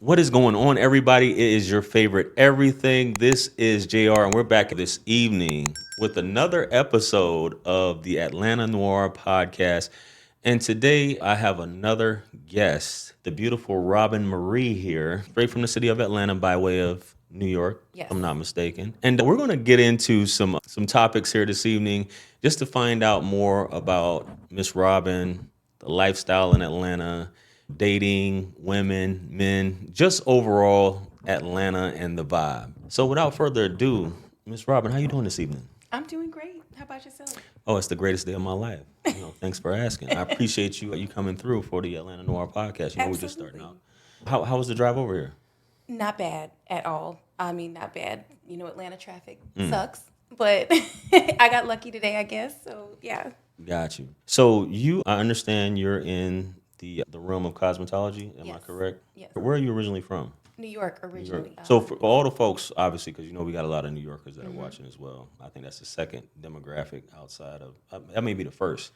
What is going on, everybody? It is your favorite everything. This is JR, and we're back this evening with another episode of the Atlanta Noire podcast. And today I have another guest, the beautiful Robin Marie here, straight from the city of Atlanta by way of New York, Yes. if I'm not mistaken. And we're going to get into some topics here this evening just to find out more about Miss Robin, the lifestyle in Atlanta, dating, women, men, just overall Atlanta and the vibe. So without further ado, Miss Robin, how you doing this evening? I'm doing great. How about yourself? Oh, it's the greatest day of my life. Thanks for asking. I appreciate you coming through for the Atlanta Noire podcast. We're just starting out. How was the drive over here? Not bad at all. I mean, not bad. Atlanta traffic sucks, but I got lucky today, I guess. So, yeah. Got you. So I understand you're in the realm of cosmetology. Am I Yes. correct? Yes. Where are you originally from? New York originally. So for all the folks, obviously, because we got a lot of New Yorkers that are watching as well. I think that's the second demographic outside of, that may be the first.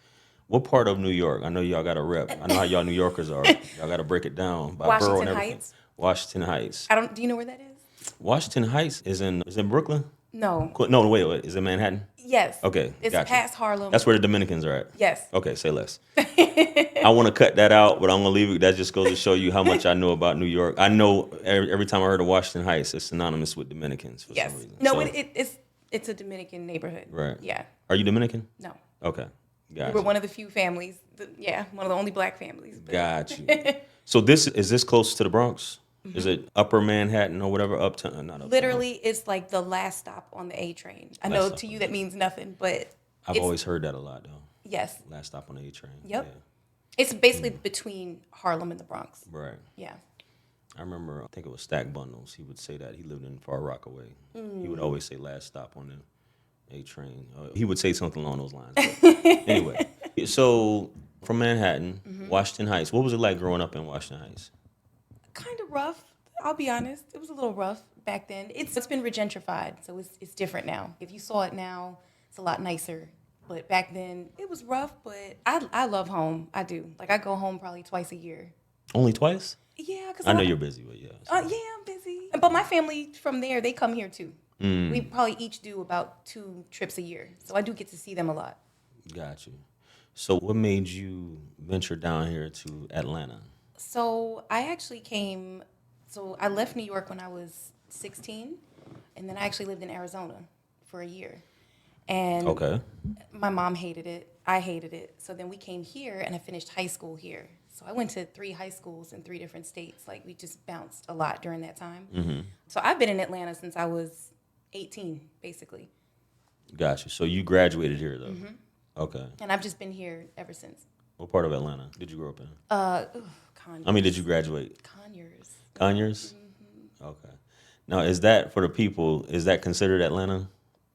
What part of New York? I know y'all got a rep. I know how y'all New Yorkers are. Y'all got to break it down by borough and Washington everything. Heights. Washington Heights. Do you know where that is? Washington Heights is in Brooklyn? No. No, wait. Is it Manhattan? Yes. Okay, It's gotcha. past Harlem. That's where the Dominicans are at. Yes. Okay, say less. I want to cut that out, but I'm going to leave it. That just goes to show you how much I know about New York. I know every time I heard of Washington Heights, it's synonymous with Dominicans for Yes. some reason. No, So- it's a Dominican neighborhood. Right. Yeah. Are you Dominican? No. Okay. Gotcha. We're one of the few families. One of the only black families. But Got you. So is this close to the Bronx? Is it Upper Manhattan or whatever? Uptown? Not uptown. Literally, it's like the last stop on the A train. I know to you that means nothing, but I've always heard that a lot, though. yes. Last stop on the A train. Yep. Yeah. It's basically between Harlem and the Bronx. Right. Yeah. I remember, I think it was Stack Bundles. He would say that. He lived in Far Rockaway. He would always say last stop on the A train. He would say something along those lines. But anyway, so from Manhattan, Washington Heights, what was it like growing up in Washington Heights? Kind of rough. I'll be honest. It was a little rough back then. It's been regentrified, so it's different now. If you saw it now, it's a lot nicer. But back then, it was rough, but I love home. I do. Like, I go home probably twice a year. Only twice? Yeah. Cause I know you're busy, but yeah. Yeah, I'm busy. But my family from there, they come here too. We probably each do about 2 trips a year. So I do get to see them a lot. Got you. So what made you venture down here to Atlanta? So I actually I left New York when I was 16, and then I actually lived in Arizona for a year. And Okay. my mom hated it. I hated it. So then we came here, and I finished high school here. So I went to 3 high schools in 3 different states. Like, we just bounced a lot during that time. So I've been in Atlanta since I was 18, basically. Got you. So you graduated here, though? Okay. And I've just been here ever since. What part of Atlanta did you grow up in? Conyers. I mean, did you graduate? Conyers. Conyers? Okay. Now, is that, for the people, is that considered Atlanta?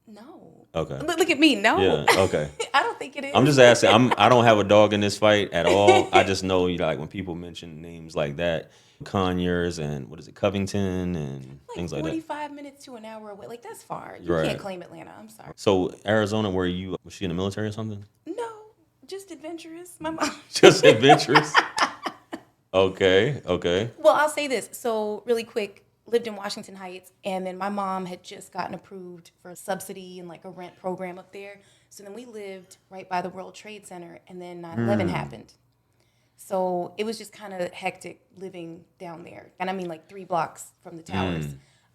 No. Okay. Look at me. No. Yeah, okay. I don't think it is. I'm just asking. I don't have a dog in this fight at all. I just know, like, when people mention names like that, Conyers and, Covington and things like that. 45 minutes to an hour away. Like, that's far. You Right. can't claim Atlanta. I'm sorry. So, Arizona, was she in the military or something? No, just adventurous. My mom. Just adventurous? Okay. Well, I'll say this. So, really quick, lived in Washington Heights, and then my mom had just gotten approved for a subsidy and like a rent program up there. So then we lived right by the World Trade Center, and then 9/11 happened. So it was just kind of hectic living down there. And I mean, like 3 blocks from the towers.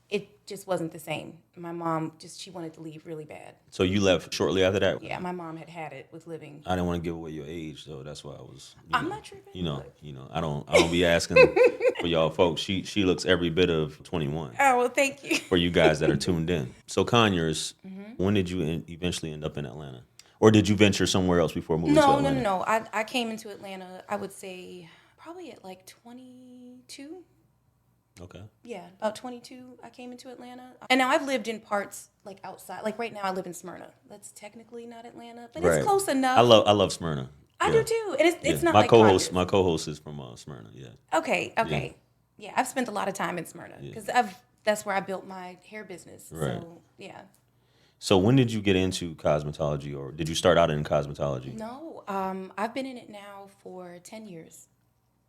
It just wasn't the same. My mom she wanted to leave really bad. So you left shortly after that? Yeah, my mom had it with living. I didn't want to give away your age, though. That's why I was. I'm not tripping. I don't be asking for y'all folks. She looks every bit of 21. Oh, well, thank you. For you guys that are tuned in. So Conyers, when did you eventually end up in Atlanta, or did you venture somewhere else before moving to Atlanta? No. I came into Atlanta, I would say, probably at like 22. Okay. Yeah, about 22, I came into Atlanta. And now I've lived in parts like outside. Like right now I live in Smyrna. That's technically not Atlanta, but Right. it's close enough. I love Smyrna. I do too. And it's not my like co-host. Conyers. My co-host is from Smyrna. Yeah. Okay. Yeah, I've spent a lot of time in Smyrna because that's where I built my hair business. Right. So, yeah. So when did you get into cosmetology, or did you start out in cosmetology? No, I've been in it now for 10 years.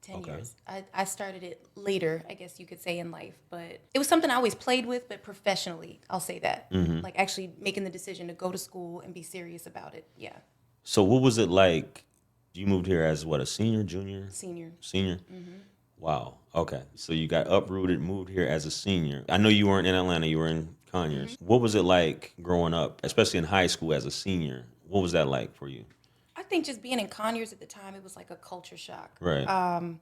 10 Okay. years. I started it later, I guess you could say, in life. But it was something I always played with, but professionally, I'll say that. Like actually making the decision to go to school and be serious about it. Yeah. So what was it like? You moved here as what, a senior, junior? Senior. Senior? Wow. Okay. So you got uprooted, moved here as a senior. I know you weren't in Atlanta, you were in Conyers. What was it like growing up, especially in high school as a senior? What was that like for you? I think just being in Conyers at the time, it was like a culture shock. Right.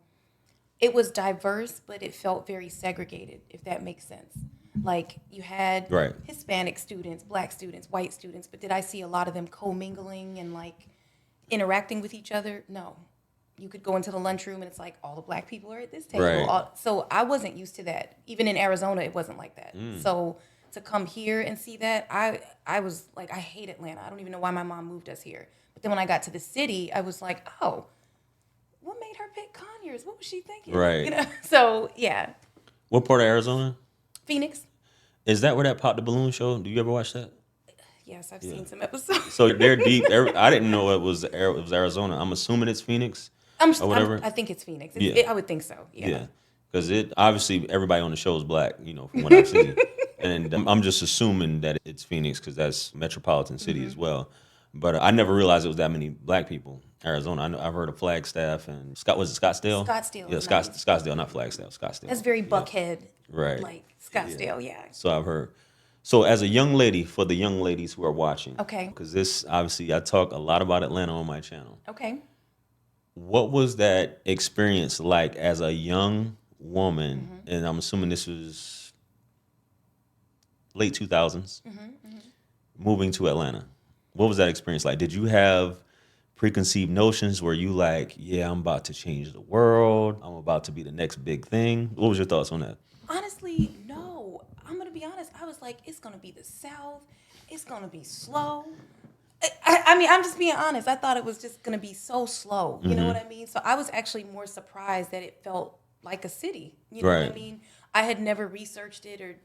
It was diverse, but it felt very segregated, if that makes sense. Like you had Right. Hispanic students, black students, white students, but did I see a lot of them commingling and like interacting with each other? No. You could go into the lunchroom and it's like all the black people are at this table. Right. So I wasn't used to that. Even in Arizona, it wasn't like that. So to come here and see that, I was like, I hate Atlanta. I don't even know why my mom moved us here. But then when I got to the city, I was like, oh, what made her pick Conyers? What was she thinking? Right. You know. So yeah, What part of Arizona? Phoenix. Is that where that Pop the Balloon show? Do you ever watch that? Yes, I've seen some episodes. So they're deep. I didn't know it was Arizona. I'm assuming it's Phoenix or whatever. I think it's Phoenix. Yeah. I would think so. Yeah. Yeah, because it obviously everybody on the show is black, from what I've seen, and I'm just assuming that it's Phoenix because that's metropolitan city as well. But I never realized it was that many black people. Arizona, I've heard of Flagstaff and was it Scottsdale? Scottsdale Yeah, is nice. Scottsdale, not Flagstaff. Scottsdale. That's very Buckhead. Right. Like Scottsdale. Yeah. So I've heard. So as a young lady, for the young ladies who are watching, Okay. because this obviously I talk a lot about Atlanta on my channel. Okay. What was that experience like as a young woman? And I'm assuming this was late 2000s, moving to Atlanta. What was that experience like? Did you have preconceived notions? Were you like, yeah, I'm about to change the world. I'm about to be the next big thing. What was your thoughts on that? Honestly, no. I'm going to be honest. I was like, it's going to be the South. It's going to be slow. I mean, I'm just being honest. I thought it was just going to be so slow. You know what I mean? So I was actually more surprised that it felt like a city. You know what I Right. mean? I had never researched it or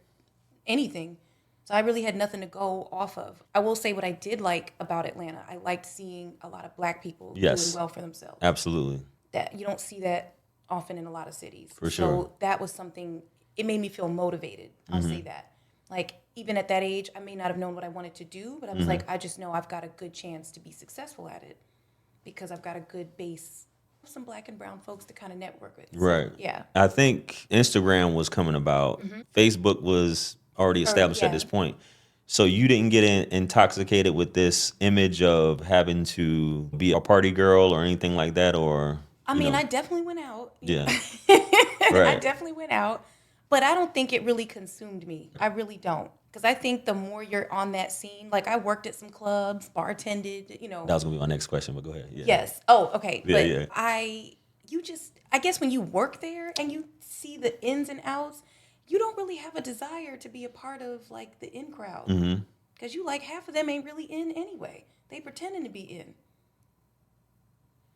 anything. So I really had nothing to go off of. I will say what I did like about Atlanta. I liked seeing a lot of black people Yes. doing well for themselves. Absolutely. That you don't see that often in a lot of cities. For sure. So that was something, it made me feel motivated. I'll say that. Like, even at that age, I may not have known what I wanted to do, but I was like, I just know I've got a good chance to be successful at it because I've got a good base of some black and brown folks to kind of network with. So, Right. yeah. I think Instagram was coming about. Facebook was already established at yeah. this point. So you didn't get intoxicated with this image of having to be a party girl or anything like that, or I mean, I definitely went out. yeah, I right, definitely went out, but I don't think it really consumed me. I really don't. Because I think the more you're on that scene, like I worked at some clubs, bartended, that was gonna be my next question, but go ahead. Yeah. Yes. Oh, okay. Yeah, But yeah. I guess when you work there and you see the ins and outs, you don't really have a desire to be a part of like the in crowd. Because you like half of them ain't really in anyway. They pretending to be in.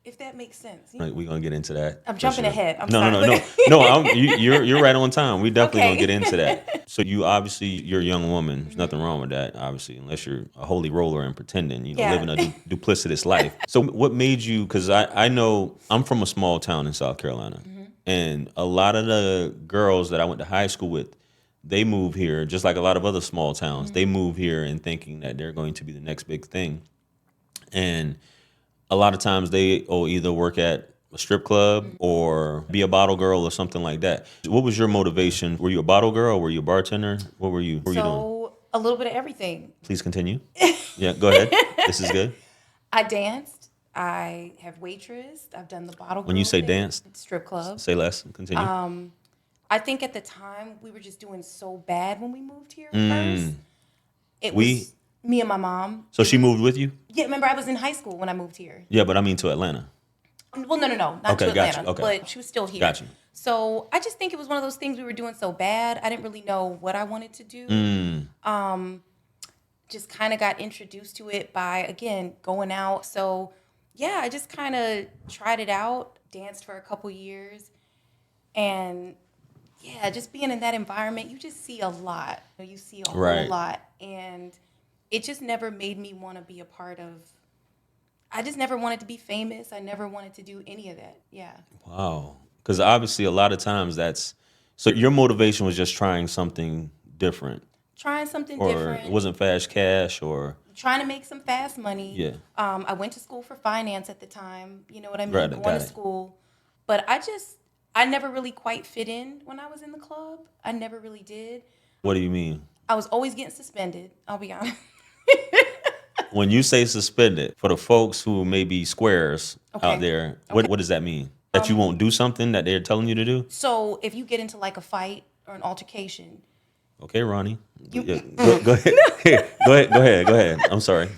If that makes sense. We're gonna get into that. I'm for jumping sure. ahead. I'm no, sorry. no, no, no, no. You're right on time. We definitely Okay. gonna get into that. So you're a young woman. There's nothing wrong with that, obviously, unless you're a holy roller and pretending, Yeah. living a duplicitous life. So what made you? Because I know I'm from a small town in South Carolina, and a lot of the girls that I went to high school with, they move here, just like a lot of other small towns. They move here and thinking that they're going to be the next big thing, and a lot of times they either work at a strip club or be a bottle girl or something like that. What was your motivation? Were you a bottle girl? Were you a bartender? What were you doing? So a little bit of everything. Please continue. Yeah, go ahead. This is good. I danced. I have waitressed. I've done the bottle. When you girl say thing, danced, strip clubs. say less. Continue. I think at the time we were just doing so bad when we moved here first. It We- was me and my mom. So she moved with you? Yeah, remember I was in high school when I moved here. Yeah, but I mean to Atlanta. Well, no, not Okay, to gotcha, Atlanta, okay. but she was still here. Gotcha. So I just think it was one of those things we were doing so bad. I didn't really know what I wanted to do. Just kind of got introduced to it by, again, going out. So yeah, I just kind of tried it out, danced for a couple years. And yeah, just being in that environment, you just see a lot. You see a Right. whole lot. And it just never made me want to be a part of, I just never wanted to be famous. I never wanted to do any of that. Yeah. Wow. Because obviously a lot of times that's, so your motivation was just trying something different, Trying something or it different, wasn't fast cash, or trying to make some fast money. yeah, I went to school for finance at the time. You know what I mean? right, Going to got it. school. But I never really quite fit in when I was in the club. I never really did. What do you mean? I was always getting suspended. I'll be honest. When you say suspended, for the folks who may be squares out Okay. there, Okay. what does that mean? That you won't do something that they're telling you to do? So if you get into like a fight or an altercation, Okay, Ronnie. you Yeah, go ahead. Go ahead. I'm sorry.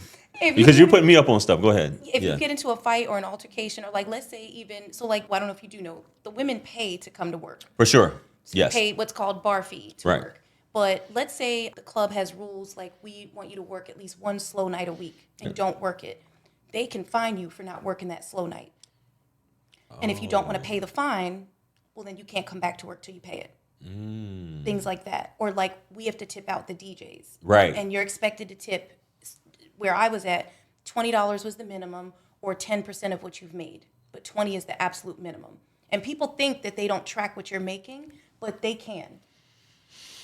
if you Because you're get putting me up on stuff. Go ahead. if you Yeah, get into a fight or an altercation, or like let's say even so, like well, I don't know if you do know, the women pay to come to work. for sure. So you Yes. pay what's called bar fee to Right. work. But let's say the club has rules like we want you to work at least one slow night a week and don't work it. They can fine you for not working that slow night. And if you don't want to pay the fine, well, then you can't come back to work till you pay it. Things like that. Or like we have to tip out the DJs. Right. And you're expected to tip, where I was at, $20 was the minimum or 10% of what you've made. But 20 is the absolute minimum. And people think that they don't track what you're making, but they can.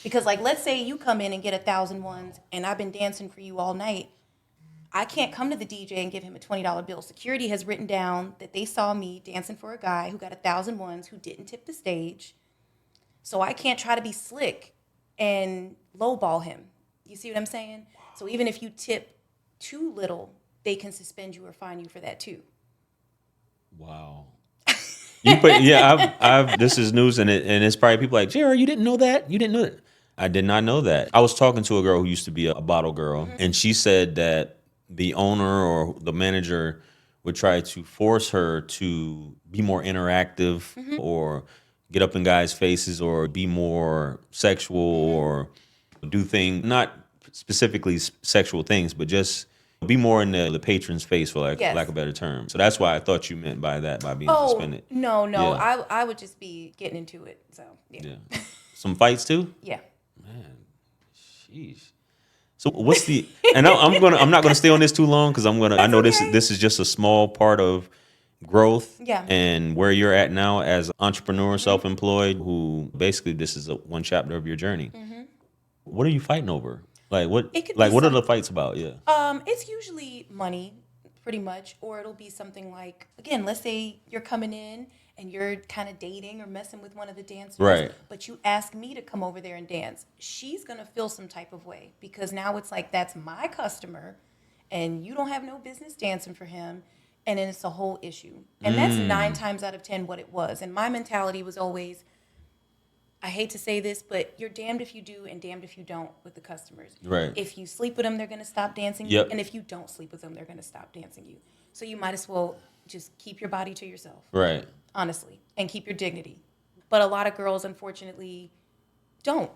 Because like, let's say you come in and get 1,000 ones and I've been dancing for you all night. I can't come to the DJ and give him a $20 bill. Security has written down that they saw me dancing for a guy who got 1,000 ones who didn't tip the stage. So I can't try to be slick and lowball him. You see what I'm saying? So even if you tip too little, they can suspend you or fine you for that too. Wow. You put yeah. I've this is news, and it's probably people like, JR, you didn't know that? You didn't know that? I did not know that. I was talking to a girl who used to be a bottle girl, and she said that the owner or the manager would try to force her to be more interactive or get up in guys' faces or be more sexual or do things, not specifically sexual things, but just be more in the patron's face, for Yes. lack of a better term. So that's why I thought you meant by that, by being Oh, suspended. no. Yeah. I would just be getting into it. So, yeah. Yeah. Some fights too? Yeah. Man, sheesh. So what's the? And I'm not gonna stay on this too long because I know okay. this is just a small part of growth. Yeah. And where you're at now as an entrepreneur, self-employed, who basically this is one chapter of your journey. What are you fighting over? Like what? It could Like be what are some- the fights about? Yeah. It's usually money, pretty much, or it'll be something like, again, let's say you're coming in and you're kind of dating or messing with one of the dancers, Right. but you ask me to come over there and dance. She's gonna feel some type of way because now it's like that's my customer, and you don't have no business dancing for him, and then it's a whole issue. And that's 9 times out of 10 what it was. And my mentality was always, I hate to say this, but you're damned if you do and damned if you don't with the customers. Right. If you sleep with them, they're going to stop dancing Yep. you. And if you don't sleep with them, they're going to stop dancing you. So you might as well just keep your body to yourself, Right. honestly, and keep your dignity. But a lot of girls, unfortunately, don't.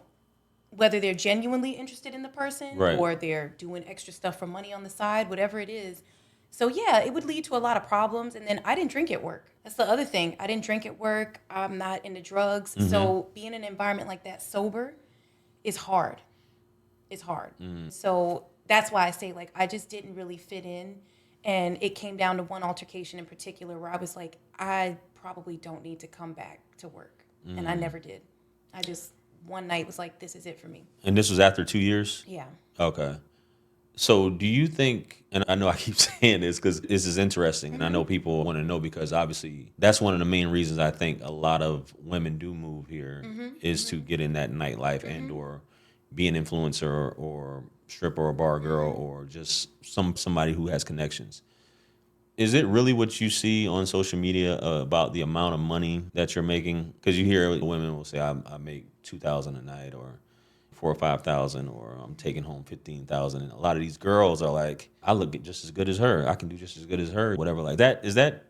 Whether they're genuinely interested in the person Right. or they're doing extra stuff for money on the side, whatever it is. So yeah, it would lead to a lot of problems. And then I didn't drink at work. That's the other thing. I didn't drink at work. I'm not into drugs. So being in an environment like that sober is hard. It's hard. So that's why I say, like, I just didn't really fit in. And it came down to one altercation in particular where I was like, I probably don't need to come back to work. And I never did. I just, one night was like, this is it for me. And this was after 2 years? Yeah. Okay. So do you think, and I know I keep saying this because this is interesting, and I know people want to know because obviously that's one of the main reasons I think a lot of women do move here is to get in that nightlife and or be an influencer or stripper or bar girl or just somebody who has connections. Is it really what you see on social media about the amount of money that you're making? Because you hear women will say, I make 2,000 a night or 4,000 or 5,000, or I'm taking home 15,000. And a lot of these girls are like, I look just as good as her. I can do just as good as her. Whatever like that. Is that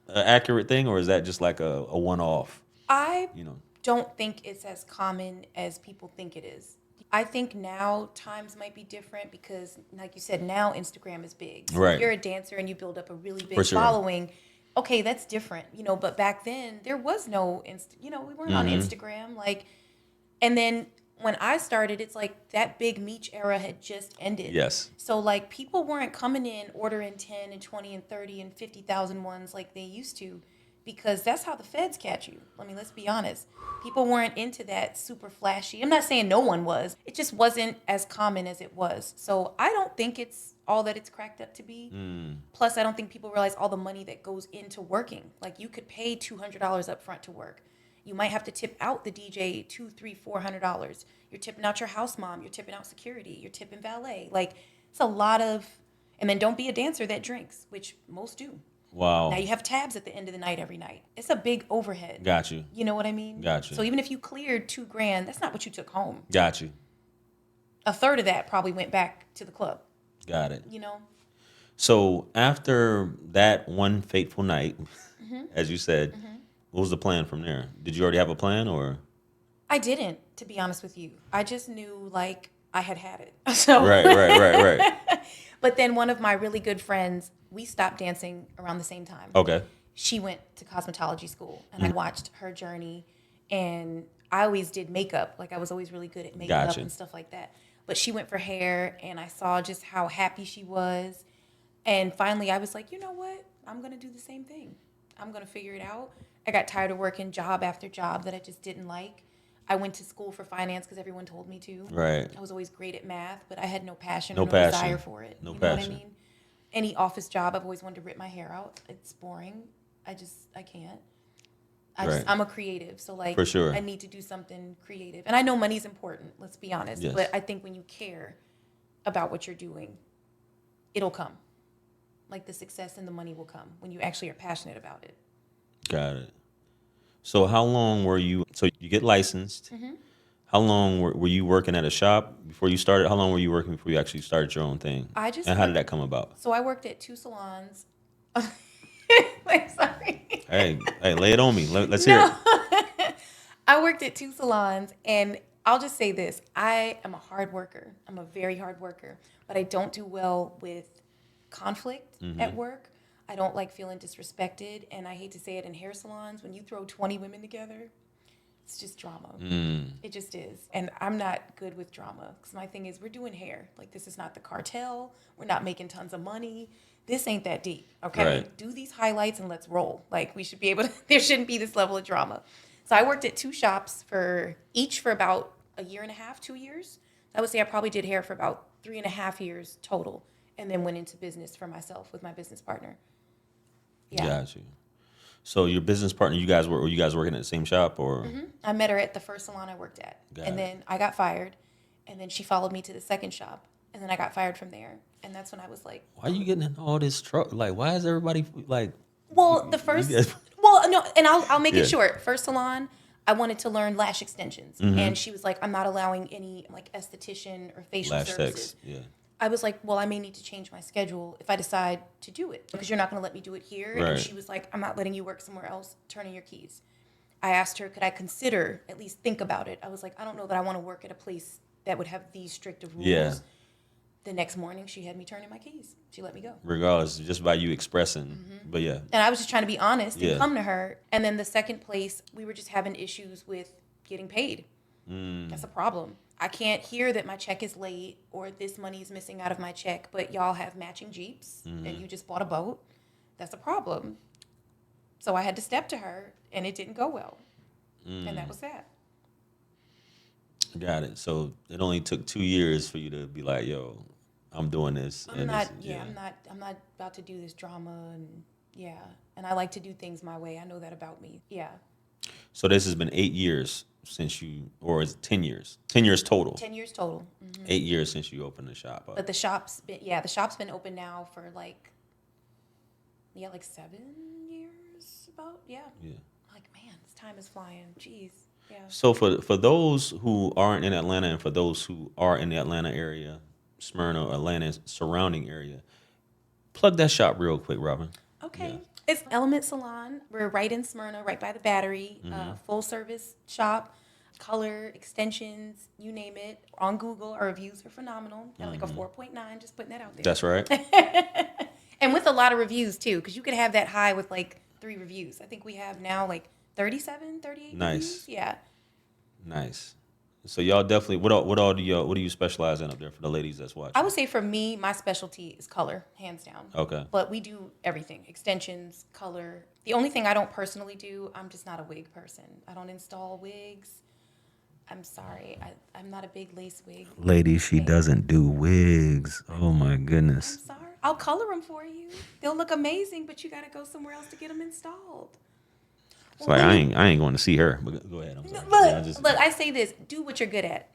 an accurate thing, or is that just like a one-off? I You know. don't think it's as common as people think it is. I think now times might be different because, like you said, now Instagram is big. So Right. if you're a dancer and you build up a really big For sure. following, okay, that's different, but back then there was no, we weren't on Instagram. Like, and then when I started, it's like that big Meech era had just ended. Yes. So like people weren't coming in ordering 10 and 20 and 30 and 50,000 ones like they used to. because that's how the feds catch you. I mean, let's be honest. People weren't into that super flashy. I'm not saying no one was. It just wasn't as common as it was. So I don't think it's all that it's cracked up to be. Plus, I don't think people realize all the money that goes into working. Like, you could pay $200 up front to work. You might have to tip out the DJ $200, $300, $400. You're tipping out your house mom. You're tipping out security. You're tipping valet. Like, it's a lot of, and then don't be a dancer that drinks, which most do. Wow. Now you have tabs at the end of the night every night. It's a big overhead. Got you. You know what I mean? Got you. So even if you cleared $2,000, that's not what you took home. Got you. A third of that probably went back to the club. Got it. You know? So after that one fateful night, as you said, what was the plan from there? Did you already have a plan, or? I didn't, to be honest with you. I just knew, like, I had it. So Right. But then one of my really good friends, we stopped dancing around the same time. Okay. She went to cosmetology school, and I watched her journey, and I always did makeup. Like, I was always really good at makeup Gotcha. and stuff like that. But she went for hair, and I saw just how happy she was. And finally, I was like, you know what? I'm going to do the same thing. I'm going to figure it out. I got tired of working job after job that I just didn't like. I went to school for finance because everyone told me to. Right. I was always great at math, but I had no passion No or no passion. desire for it. No you passion. know what I mean? Any office job, I've always wanted to rip my hair out. It's boring. I can't. Right. I'm a creative, so like, For sure. I need to do something creative. And I know money's important, let's be honest. Yes. But I think when you care about what you're doing, it'll come. Like, the success and the money will come when you actually are passionate about it. Got it. So how long were you, so you get licensed. How long were you working at a shop before you started? How long were you working before you actually started your own thing? And how did that come about? So I worked at 2 salons. Wait, sorry. Hey, lay it on me. Let's hear it. I worked at 2 salons, and I'll just say this. I am a hard worker. I'm a very hard worker, but I don't do well with conflict at work. I don't like feeling disrespected, and I hate to say it, in hair salons, when you throw 20 women together, it's just drama. It just is. And I'm not good with drama, because my thing is, we're doing hair. Like, this is not the cartel. We're not making tons of money. This ain't that deep, okay? Right. Do these highlights and let's roll. Like, we should be able to, there shouldn't be this level of drama. So I worked at 2 shops for about a year and a half, 2 years. I would say I probably did hair for about 3.5 years total, and then went into business for myself with my business partner. Yeah. Got you. So your business partner, were you guys working at the same shop, or? I met her at the first salon I worked at. Got and it. then I got fired. And then she followed me to the second shop. And then I got fired from there. And that's when I was like, Why are you getting in all this trouble? Like, why is everybody like? well, the first, guys- well, no, and I'll make Yeah. it short. First salon, I wanted to learn lash extensions. And she was like, I'm not allowing any like esthetician or facial Lash services. sex, yeah. I was like, well, I may need to change my schedule if I decide to do it, because you're not going to let me do it here. Right. And she was like, I'm not letting you work somewhere else. Turn in your keys. I asked her, could I consider, at least think about it? I was like, I don't know that I want to work at a place that would have these strict of rules. Yeah. The next morning, she had me turn in my keys. She let me go. Regardless, just by you expressing, but yeah. And I was just trying to be honest Yeah. and come to her. And then the second place, we were just having issues with getting paid. That's a problem. I can't hear that my check is late or this money is missing out of my check, but y'all have matching Jeeps and you just bought a boat. That's a problem. So I had to step to her, and it didn't go well. And that was that. Got it. So it only took 2 years for you to be like, yo, I'm doing this. I'm not about to do this drama, and and I like to do things my way. I know that about me. Yeah. So this has been 8 years since you, or is it 10 years? 10 years total. 10 years total. 8 years since you opened the shop up. But the shop's been open now for like 7 years about. Yeah. Like, man, this time is flying. Jeez. Yeah. So for those who aren't in Atlanta, and for those who are in the Atlanta area, Smyrna, Atlanta surrounding area, plug that shop real quick, Robin. Okay. Yeah. It's Element Salon. We're right in Smyrna, right by the Battery. Full service shop, color, extensions, you name it. On Google, our reviews are phenomenal. Got like a 4.9, just putting that out there. That's right. And with a lot of reviews too, because you could have that high with like 3 reviews. I think we have now like 37, 38 Nice. reviews. Yeah. Nice. So y'all definitely what do you specialize in up there for the ladies that's watching? I would say for me, my specialty is color, hands down. Okay. But we do everything: extensions, color. The only thing I don't personally do, I'm just not a wig person. I don't install wigs. I'm sorry, I'm not a big lace wig. Lady, she fan. doesn't do wigs. Oh my I'm goodness. sorry. I'll color them for you. They'll look amazing, but you got to go somewhere else to get them installed. It's like I ain't going to see her. But go ahead. I'm sorry. Look, I say this: do what you're good at.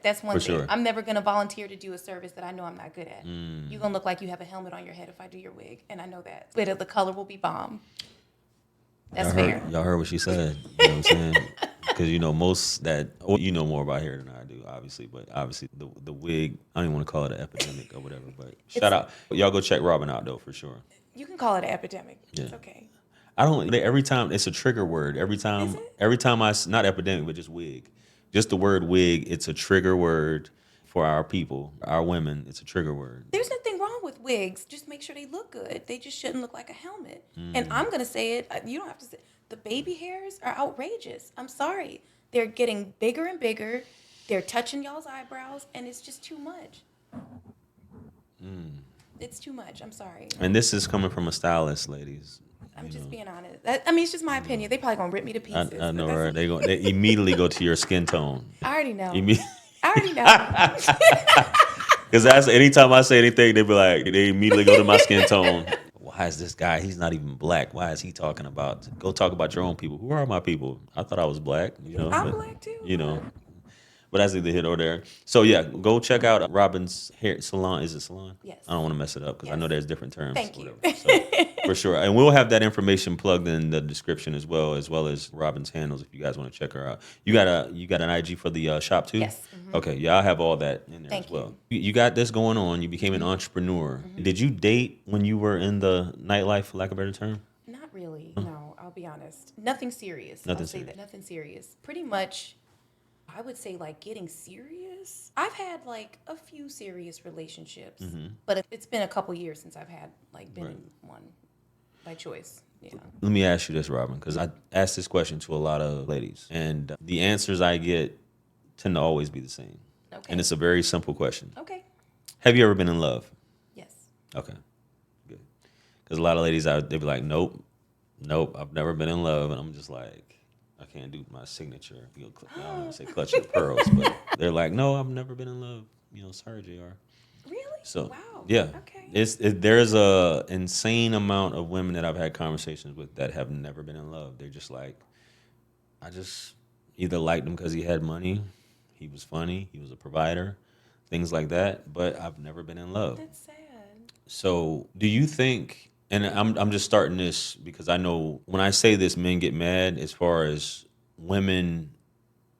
That's one For thing. sure. I'm never gonna volunteer to do a service that I know I'm not good at. You're gonna look like you have a helmet on your head if I do your wig, and I know that. But the color will be bomb. That's fair. Y'all heard what she said. You know what I'm saying? Because most you know more about hair than I do, obviously. But obviously the wig, I don't even want to call it an epidemic or whatever. But shout out, y'all go check Robin out though for sure. You can call it an epidemic. Yeah. It's okay. I don't. Every time it's a trigger word. Every Is time it? not epidemic, but just wig. Just the word wig. It's a trigger word for our people, our women. It's a trigger word. There's nothing wrong with wigs. Just make sure they look good. They just shouldn't look like a helmet. And I'm gonna say it. You don't have to say. The baby hairs are outrageous. I'm sorry. They're getting bigger and bigger. They're touching y'all's eyebrows, and it's just too much. It's too much. I'm sorry. And this is coming from a stylist, ladies. I'm just being honest. It's just my opinion. They probably gonna rip me to pieces. I know, right? They immediately go to your skin tone. I already know. Imme- I already know. Because anytime I say anything, they immediately go to my skin tone. Why is this guy? He's not even black. Why is he talking about? Go talk about your own people. Who are my people? I thought I was black. I'm black too. But that's either here or there. So yeah, go check out Robin's hair salon. Is it salon? Yes. I don't want to mess it up because I know there's different terms. Thank you. So, for sure, and we'll have that information plugged in the description as well as Robin's handles if you guys want to check her out. You got an IG for the shop too? Yes. Mm-hmm. Okay, yeah, I'll have all that in there Thank as well. You got this going on. You became an entrepreneur. Did you date when you were in the nightlife, for lack of a better term? Not really. No, I'll be honest. Nothing serious. Nothing I'll say serious. that. Nothing serious. Pretty much, I would say like getting serious. I've had like a few serious relationships, but it's been a couple years since I've had been in one by choice. Yeah. Let me ask you this, Robin, because I ask this question to a lot of ladies, and the answers I get tend to always be the same. Okay. And it's a very simple question. Okay. Have you ever been in love? Yes. Okay, good. Because a lot of ladies out, they be like, nope, I've never been in love, and I'm just like, I can't do my signature. I don't want to say clutch your pearls, but they're like, no, I've never been in love. Sorry, JR. Really? So Wow. yeah, Okay. There's a insane amount of women that I've had conversations with that have never been in love. They're just like, I just either liked him because he had money, he was funny, he was a provider, things like that. But I've never been in love. That's sad. So do you think? And I'm just starting this because I know when I say this, men get mad as far as women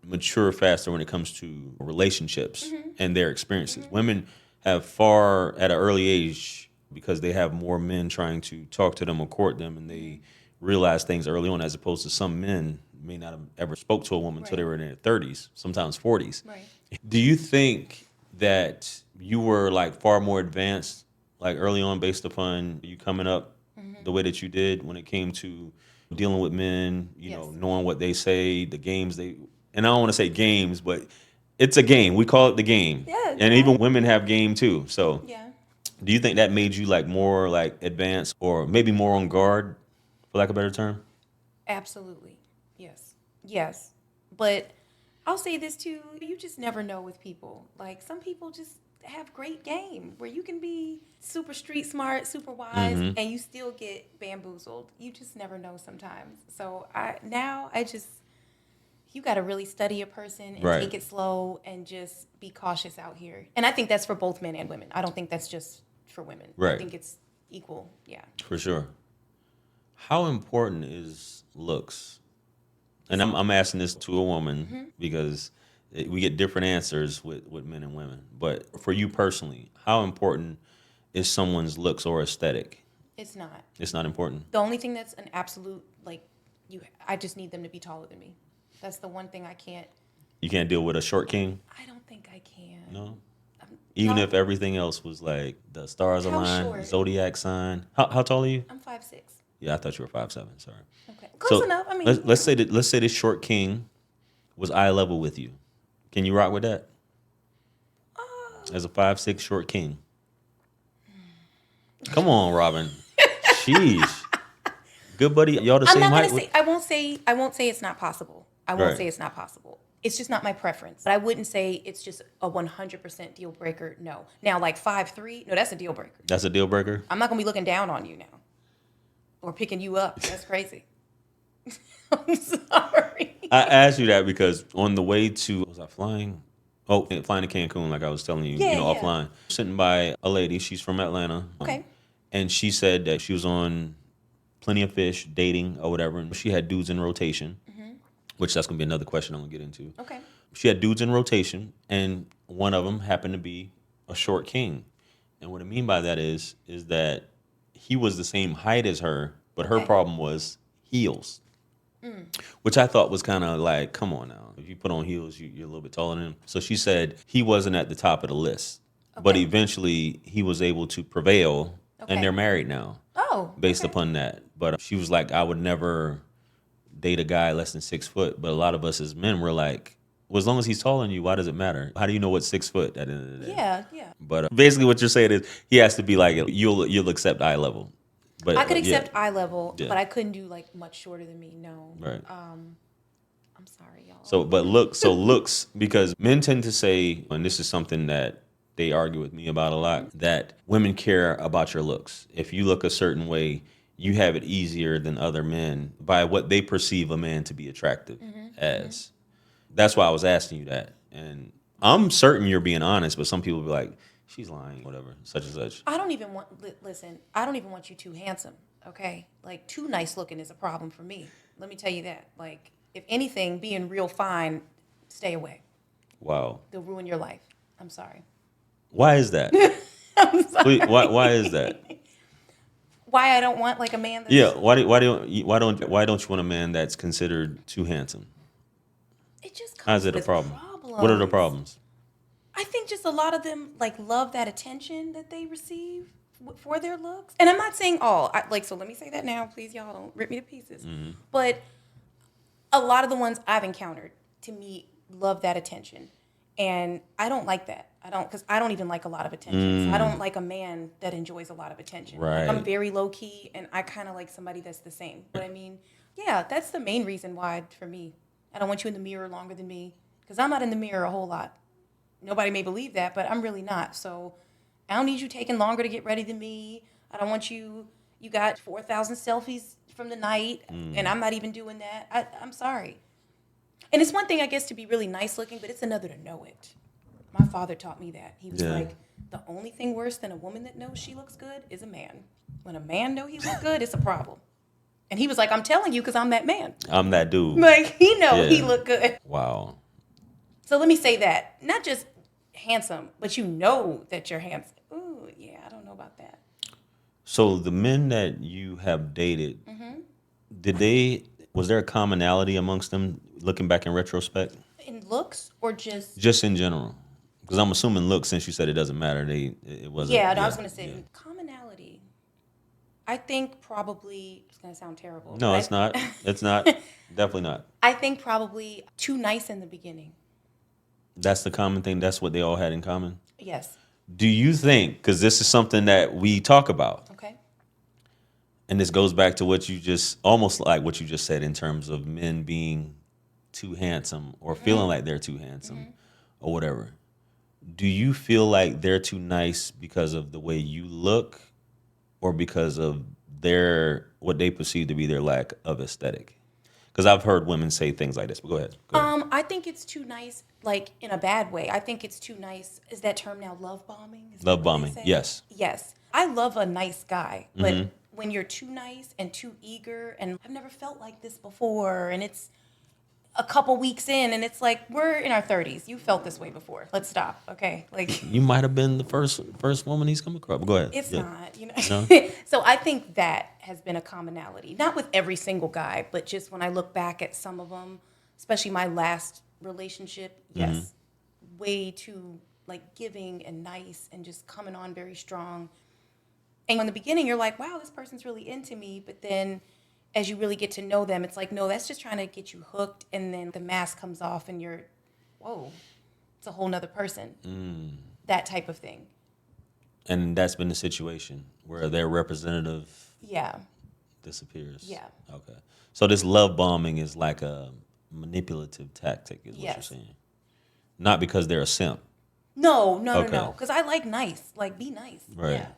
mature faster when it comes to relationships and their experiences. Women have far at an early age because they have more men trying to talk to them or court them, and they realize things early on, as opposed to some men may not have ever spoke to a woman until they were in their 30s, sometimes 40s. Right. Do you think that you were far more advanced early on based upon you coming up the way that you did when it came to dealing with men, knowing what they say, the games and I don't want to say games, but it's a game. We call it the game. Yeah. And even women have game too. So Yeah. do you think that made you more advanced or maybe more on guard, for lack of a better term? Absolutely. Yes. Yes. But I'll say this too, you just never know with people. Some people just have great game where you can be super street smart, super wise, and you still get bamboozled. You just never know sometimes. So you got to really study a person and take it slow and just be cautious out here. And I think that's for both men and women. I don't think that's just for women. Right. I think it's equal. Yeah. For sure. How important is looks? And I'm asking this to a woman because we get different answers with men and women. But for you personally, how important is someone's looks or aesthetic? It's not. It's not important. The only thing that's an absolute, I just need them to be taller than me. That's the one thing I can't. You can't deal with a short king? I don't think I can. No? Even if everything else was the stars align, short? zodiac sign. How tall are you? I'm 5'6". Yeah, I thought you were 5'7". Sorry. Okay. Close enough. I mean, let's say this short king was eye level with you. Can you rock with that? As a 5'6" short king. Come on, Robin. Sheesh. Good buddy. Y'all the I'm same not height? gonna say. I won't say it's not possible. I won't Right. say it's not possible. It's just not my preference. But I wouldn't say it's just a 100% deal breaker. No. Now, like 5'3", no, that's a deal breaker. That's a deal breaker? I'm not gonna be looking down on you now, or picking you up. That's crazy. I'm sorry. I asked you that because on the way to, was I flying? Oh, flying to Cancun, like I was telling you, Yeah, yeah. offline. Sitting by a lady, she's from Atlanta. Okay. And she said that she was on Plenty of Fish, dating or whatever. And she had dudes in rotation, which that's going to be another question I'm going to get into. Okay. She had dudes in rotation, and one of them happened to be a short king. And what I mean by that is that he was the same height as her, but her Okay. problem was heels. Which I thought was kind of like, come on now. If you put on heels, you're a little bit taller than him. So she said he wasn't at the top of the list. But Okay. eventually he was able to prevail, Okay. and they're married now Oh. based okay. upon that. But she was like, I would never date a guy less than 6 foot. But a lot of us as men, we're like, well, as long as he's taller than you, why does it matter? How do you know what's 6 foot at the end of the day? Yeah, yeah. But basically what you're saying is he has to be like, you'll accept eye level. But I could yeah. accept eye level, Yeah. but I couldn't do like much shorter than me. No. Right. I'm sorry, y'all. So looks, because men tend to say, and this is something that they argue with me about a lot, that women care about your looks. If you look a certain way, you have it easier than other men by what they perceive a man to be attractive as. That's why I was asking you that. And I'm certain you're being honest, but some people be like, she's lying, whatever, such and such. I don't even want. Listen, I don't even want you too handsome. Okay, like too nice looking is a problem for me. Let me tell you that. Like, if anything, being real fine, stay away. Wow. They'll ruin your life. I'm sorry. Why is that? I'm sorry. Please, why is that? Why I don't want like a man that's... Yeah, why don't you want a man that's considered too handsome? It just comes How's it a with problem? problems. What are the problems? I think just a lot of them like love that attention that they receive for their looks. And I'm not saying all. So let me say that now, please, y'all don't rip me to pieces. But a lot of the ones I've encountered, to me, love that attention. And I don't like that. Because I don't even like a lot of attention. So I don't like a man that enjoys a lot of attention. Right. Like, I'm very low key, and I kind of like somebody that's the same. But I mean, yeah, that's the main reason why for me. I don't want you in the mirror longer than me, because I'm not in the mirror a whole lot. Nobody may believe that, but I'm really not. So I don't need you taking longer to get ready than me. I don't want you got 4,000 selfies from the night, and I'm not even doing that. I'm sorry. And it's one thing, I guess, to be really nice looking, but it's another to know it. My father taught me that. He was like, the only thing worse than a woman that knows she looks good is a man. When a man knows he looks good, it's a problem. And he was like, I'm telling you because I'm that man. I'm that dude. Like, he he looked good. Wow. So let me say that. Not just handsome, but you know that you're handsome. Ooh, yeah, I don't know about that. So the men that you have dated, was there a commonality amongst them looking back in retrospect? In looks or just... Just in general? Because I'm assuming looks, since you said it doesn't matter, it wasn't. Yeah, no, I was going to say commonality. I think probably, it's going to sound terrible. No, it's not. It's not. Definitely not. I think probably too nice in the beginning. That's the common thing. That's what they all had in common. Yes. Do you think, because this is something that we talk about, Okay. and this goes back to what you just, almost like what you just said in terms of men being too handsome or feeling like they're too handsome or whatever. Do you feel like they're too nice because of the way you look or because of what they perceive to be their lack of aesthetic? Because I've heard women say things like this, but go ahead. I think it's too nice, like in a bad way. I think it's too nice. Is that term now love bombing? Is that Love what they bombing, say? yes. Yes. I love a nice guy, but when you're too nice and too eager, and I've never felt like this before, and it's a couple weeks in, and it's like, we're in our 30s. You felt this way before. Let's stop, okay? Like, You might have been the first woman he's come across. Go ahead. it's Yeah. not, you know. No? So I think that has been a commonality. Not with every single guy, but just when I look back at some of them, especially my last relationship, yes, way too like giving and nice and just coming on very strong. And in the beginning, you're like, wow, this person's really into me. But then as you really get to know them, it's like, no, that's just trying to get you hooked. And then the mask comes off and you're, whoa, it's a whole nother person. That type of thing. And that's been the situation where their representative Yeah. disappears. Yeah. Okay. So this love bombing is like a manipulative tactic, is what you're Yes. saying. Not because they're a simp. No. Okay. Because I like nice. Like, be nice. Right. Yeah.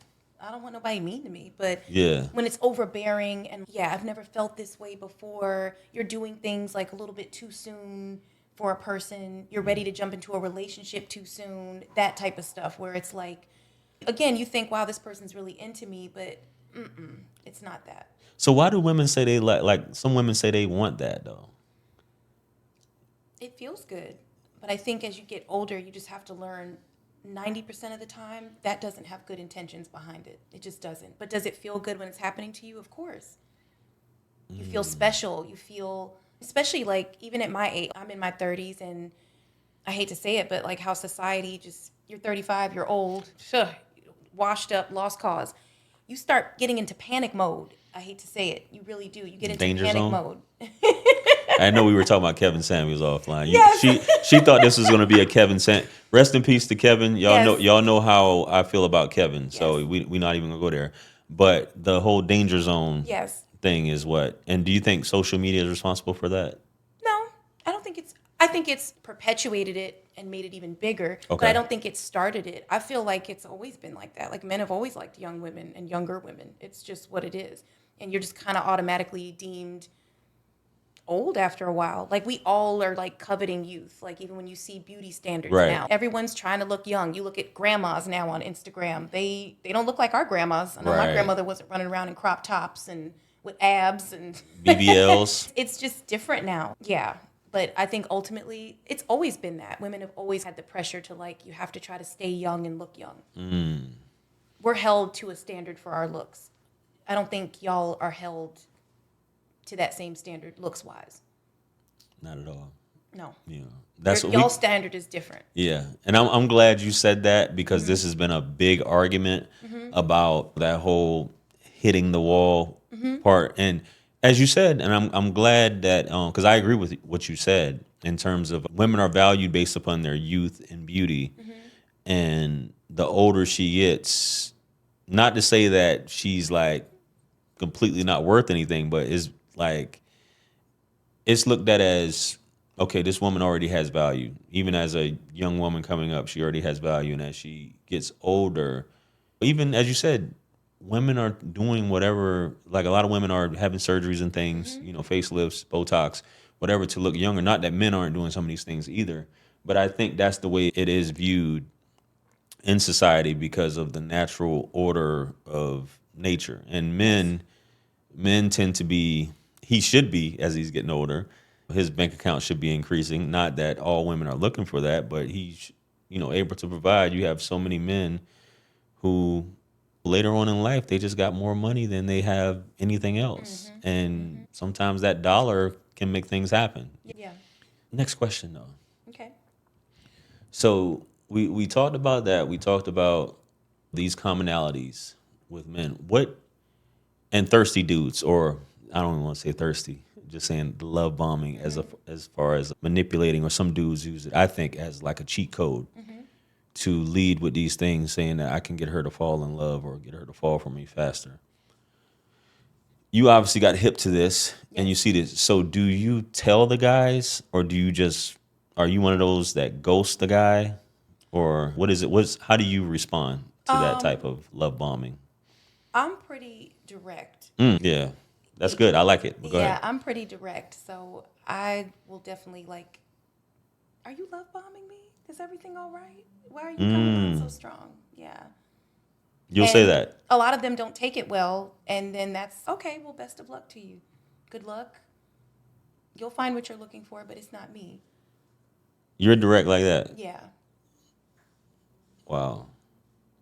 I don't want nobody mean to me. But Yeah. when it's overbearing and, I've never felt this way before. You're doing things like a little bit too soon for a person. You're ready to jump into a relationship too soon. That type of stuff where it's like, again, you think, wow, this person's really into me. But it's not that. So why do women say they like some women say they want that though? It feels good. But I think as you get older, you just have to learn 90% of the time that doesn't have good intentions behind it. It just doesn't. But does it feel good when it's happening to you? Of course. You feel special. You feel, especially like even at my age, I'm in my 30s and I hate to say it, but like how society just, you're 35, you're old, washed up, lost cause. You start getting into panic mode. I hate to say it. You really do. You get into Danger panic zone? mode. I know we were talking about Kevin Samuels offline. Yes. She thought this was going to be a Kevin Rest in peace to Kevin. Yes. Y'all know how I feel about Kevin. So Yes. we not even going to go there. But the whole danger zone Yes. thing is what? And do you think social media is responsible for that? No, I don't think I think it's perpetuated it and made it even bigger. But Okay. I don't think it started it. I feel like it's always been like that. Like men have always liked young women and younger women. It's just what it is. And you're just kind of automatically deemed old after a while. Like we all are like coveting youth. Like even when you see beauty standards Right. now, everyone's trying to look young. You look at grandmas now on Instagram. They don't look like our grandmas. I know Right. my grandmother wasn't running around in crop tops and with abs and BBLs. it's just different now. Yeah. But I think ultimately it's always been that. Women have always had the pressure to like, you have to try to stay young and look young. We're held to a standard for our looks. I don't think y'all are held to that same standard looks wise. Not at all. No. Yeah. That's what Y'all standard is different. Yeah, and I'm glad you said that because this has been a big argument about that whole hitting the wall part. And as you said, and I'm glad that because I agree with what you said in terms of women are valued based upon their youth and beauty, and the older she gets, not to say that she's like completely not worth anything, but is like it's looked at as okay, this woman already has value. Even as a young woman coming up, she already has value. And as she gets older, even as you said, women are doing whatever, like a lot of women are having surgeries and things, facelifts, Botox, whatever to look younger. Not that men aren't doing some of these things either, but I think that's the way it is viewed in society because of the natural order of nature. And men tend to be, he should be as he's getting older, his bank account should be increasing. Not that all women are looking for that, but he's, able to provide. You have so many men who later on in life, they just got more money than they have anything else. And sometimes that dollar can make things happen. Yeah. Next question though. Okay. So we talked about that. We talked about these commonalities with men. And thirsty dudes, or I don't even want to say thirsty, just saying the love bombing as far as manipulating, or some dudes use it, I think, as like a cheat code to lead with these things, saying that I can get her to fall in love or get her to fall for me faster. You obviously got hip to this and you see this. So do you tell the guys, or are you one of those that ghost the guy? Or what is it? How do you respond to that type of love bombing? I'm pretty direct. Yeah, that's good. I like it. But go ahead. I'm pretty direct. So I will definitely like, are you love bombing me? Is everything all right? Why are you coming on so strong? Yeah. You'll say that. A lot of them don't take it well. And then that's, okay, well, best of luck to you. Good luck. You'll find what you're looking for, but it's not me. You're direct like that? Yeah. Wow.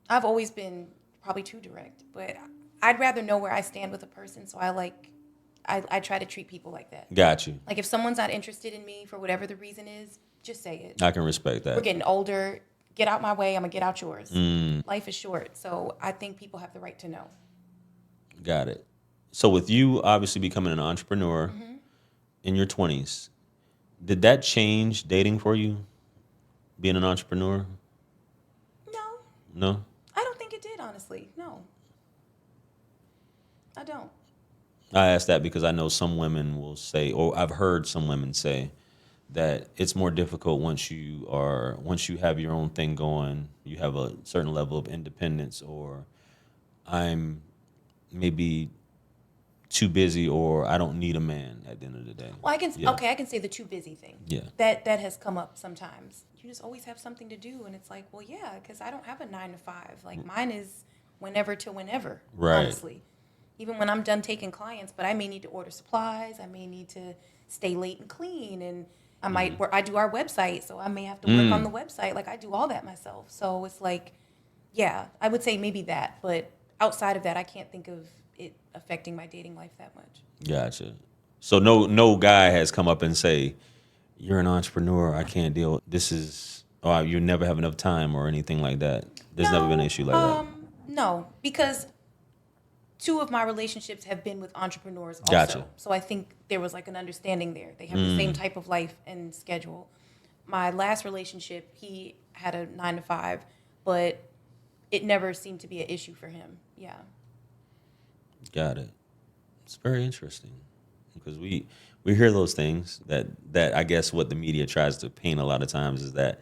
I've always been probably too direct, but I'd rather know where I stand with a person. So I try to treat people like that. Got you. Like if someone's not interested in me for whatever the reason is, just say it. I can respect that. We're getting older. Get out my way. I'm going to get out yours. Life is short. So I think people have the right to know. Got it. So with you obviously becoming an entrepreneur in your 20s, did that change dating for you? being an entrepreneur? No, No? I don't think it did, honestly. No, I don't. I ask that because I know some women will say, or I've heard some women say, that it's more difficult once you have your own thing going, you have a certain level of independence, or I'm maybe too busy, or I don't need a man at the end of the day. Well, Yeah. I can say the too busy thing. Yeah. That has come up sometimes. You just always have something to do, and it's like, well, yeah, because I don't have a 9 to 5. Like mine is whenever to whenever. Right. Honestly, even when I'm done taking clients, but I may need to order supplies. I may need to stay late and clean, and I might work. I do our website, so I may have to work on the website. Like I do all that myself. So it's like, yeah, I would say maybe that, but outside of that, I can't think of it affecting my dating life that much. Gotcha. So no guy has come up and say, you're an entrepreneur, I can't deal. This is, or you never have enough time or anything like that. There's never been an issue like that. No, because 2 of my relationships have been with entrepreneurs also. Gotcha. So I think there was like an understanding there. They have the same type of life and schedule. My last relationship, he had a 9 to 5, but it never seemed to be an issue for him. Yeah. Got it. It's very interesting because we hear those things that I guess what the media tries to paint a lot of times is that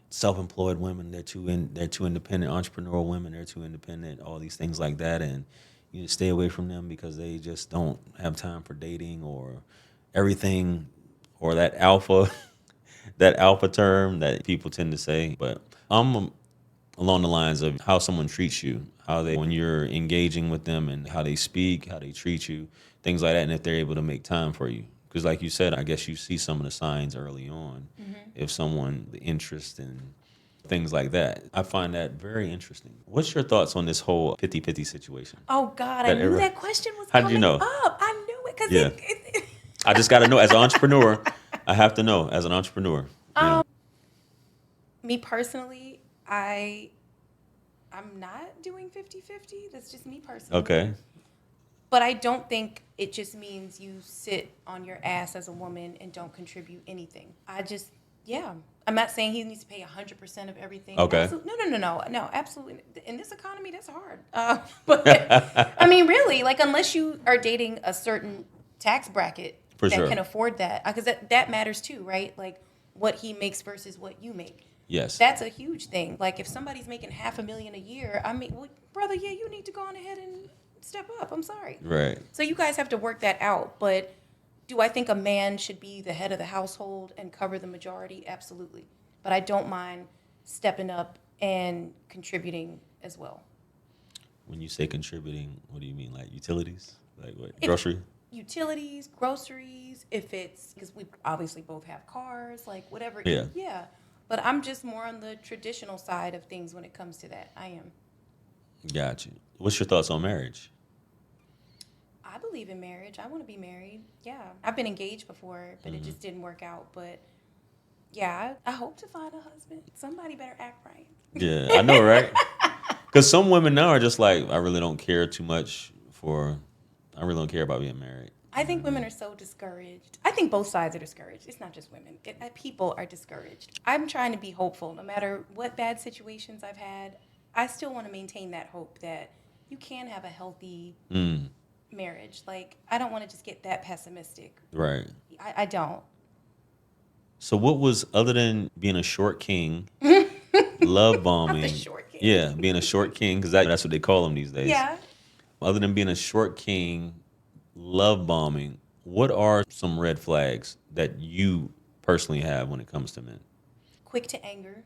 self-employed women, they're too independent, entrepreneurial women, they're too independent, all these things like that, and you just stay away from them because they just don't have time for dating or everything, or that alpha that alpha term that people tend to say. But I'm along the lines of how someone treats you, how they, when you're engaging with them, and how they speak, how they treat you, things like that, and if they're able to make time for you. Because like you said, I guess you see some of the signs early on. If someone, the interest and things like that. I find that very interesting. What's your thoughts on this whole 50-50 situation? Oh, God, I knew that question was How did you coming know? up. I knew it because Yeah. I just got to know as an entrepreneur. I have to know as an entrepreneur. Me personally, I'm not doing 50-50. That's just me personally. Okay. But I don't think it just means you sit on your ass as a woman and don't contribute anything. I'm not saying he needs to pay 100% of everything. Okay. No, absolutely. In this economy, that's hard. But I mean, really, like unless you are dating a certain tax bracket For that sure. can afford that, because that matters too, right? Like what he makes versus what you make. Yes. That's a huge thing. Like if somebody's making $500,000 a year, I mean, well, brother, yeah, you need to go on ahead and step up. I'm sorry. Right. So you guys have to work that out. But do I think a man should be the head of the household and cover the majority? Absolutely. But I don't mind stepping up and contributing as well. When you say contributing, what do you mean? Like utilities? Like what? Grocery? Utilities, groceries, if it's, because we obviously both have cars, like whatever. Yeah. Yeah. But I'm just more on the traditional side of things when it comes to that. I am. Gotcha. What's your thoughts on marriage? I believe in marriage. I want to be married. Yeah. I've been engaged before, but it just didn't work out. But yeah, I hope to find a husband. Somebody better act right. Yeah, I know, right? Because some women now are just like, I really don't care too much I really don't care about being married. I think women are so discouraged. I think both sides are discouraged. It's not just women. People are discouraged. I'm trying to be hopeful. No matter what bad situations I've had, I still want to maintain that hope that you can have a healthy marriage. Like, I don't want to just get that pessimistic. Right. I don't. So what was, other than being a short king, love bombing? I'm the short king. Yeah, being a short king, because that's what they call them these days. Yeah. Other than being a short king, love bombing, what are some red flags that you personally have when it comes to men? Quick to anger.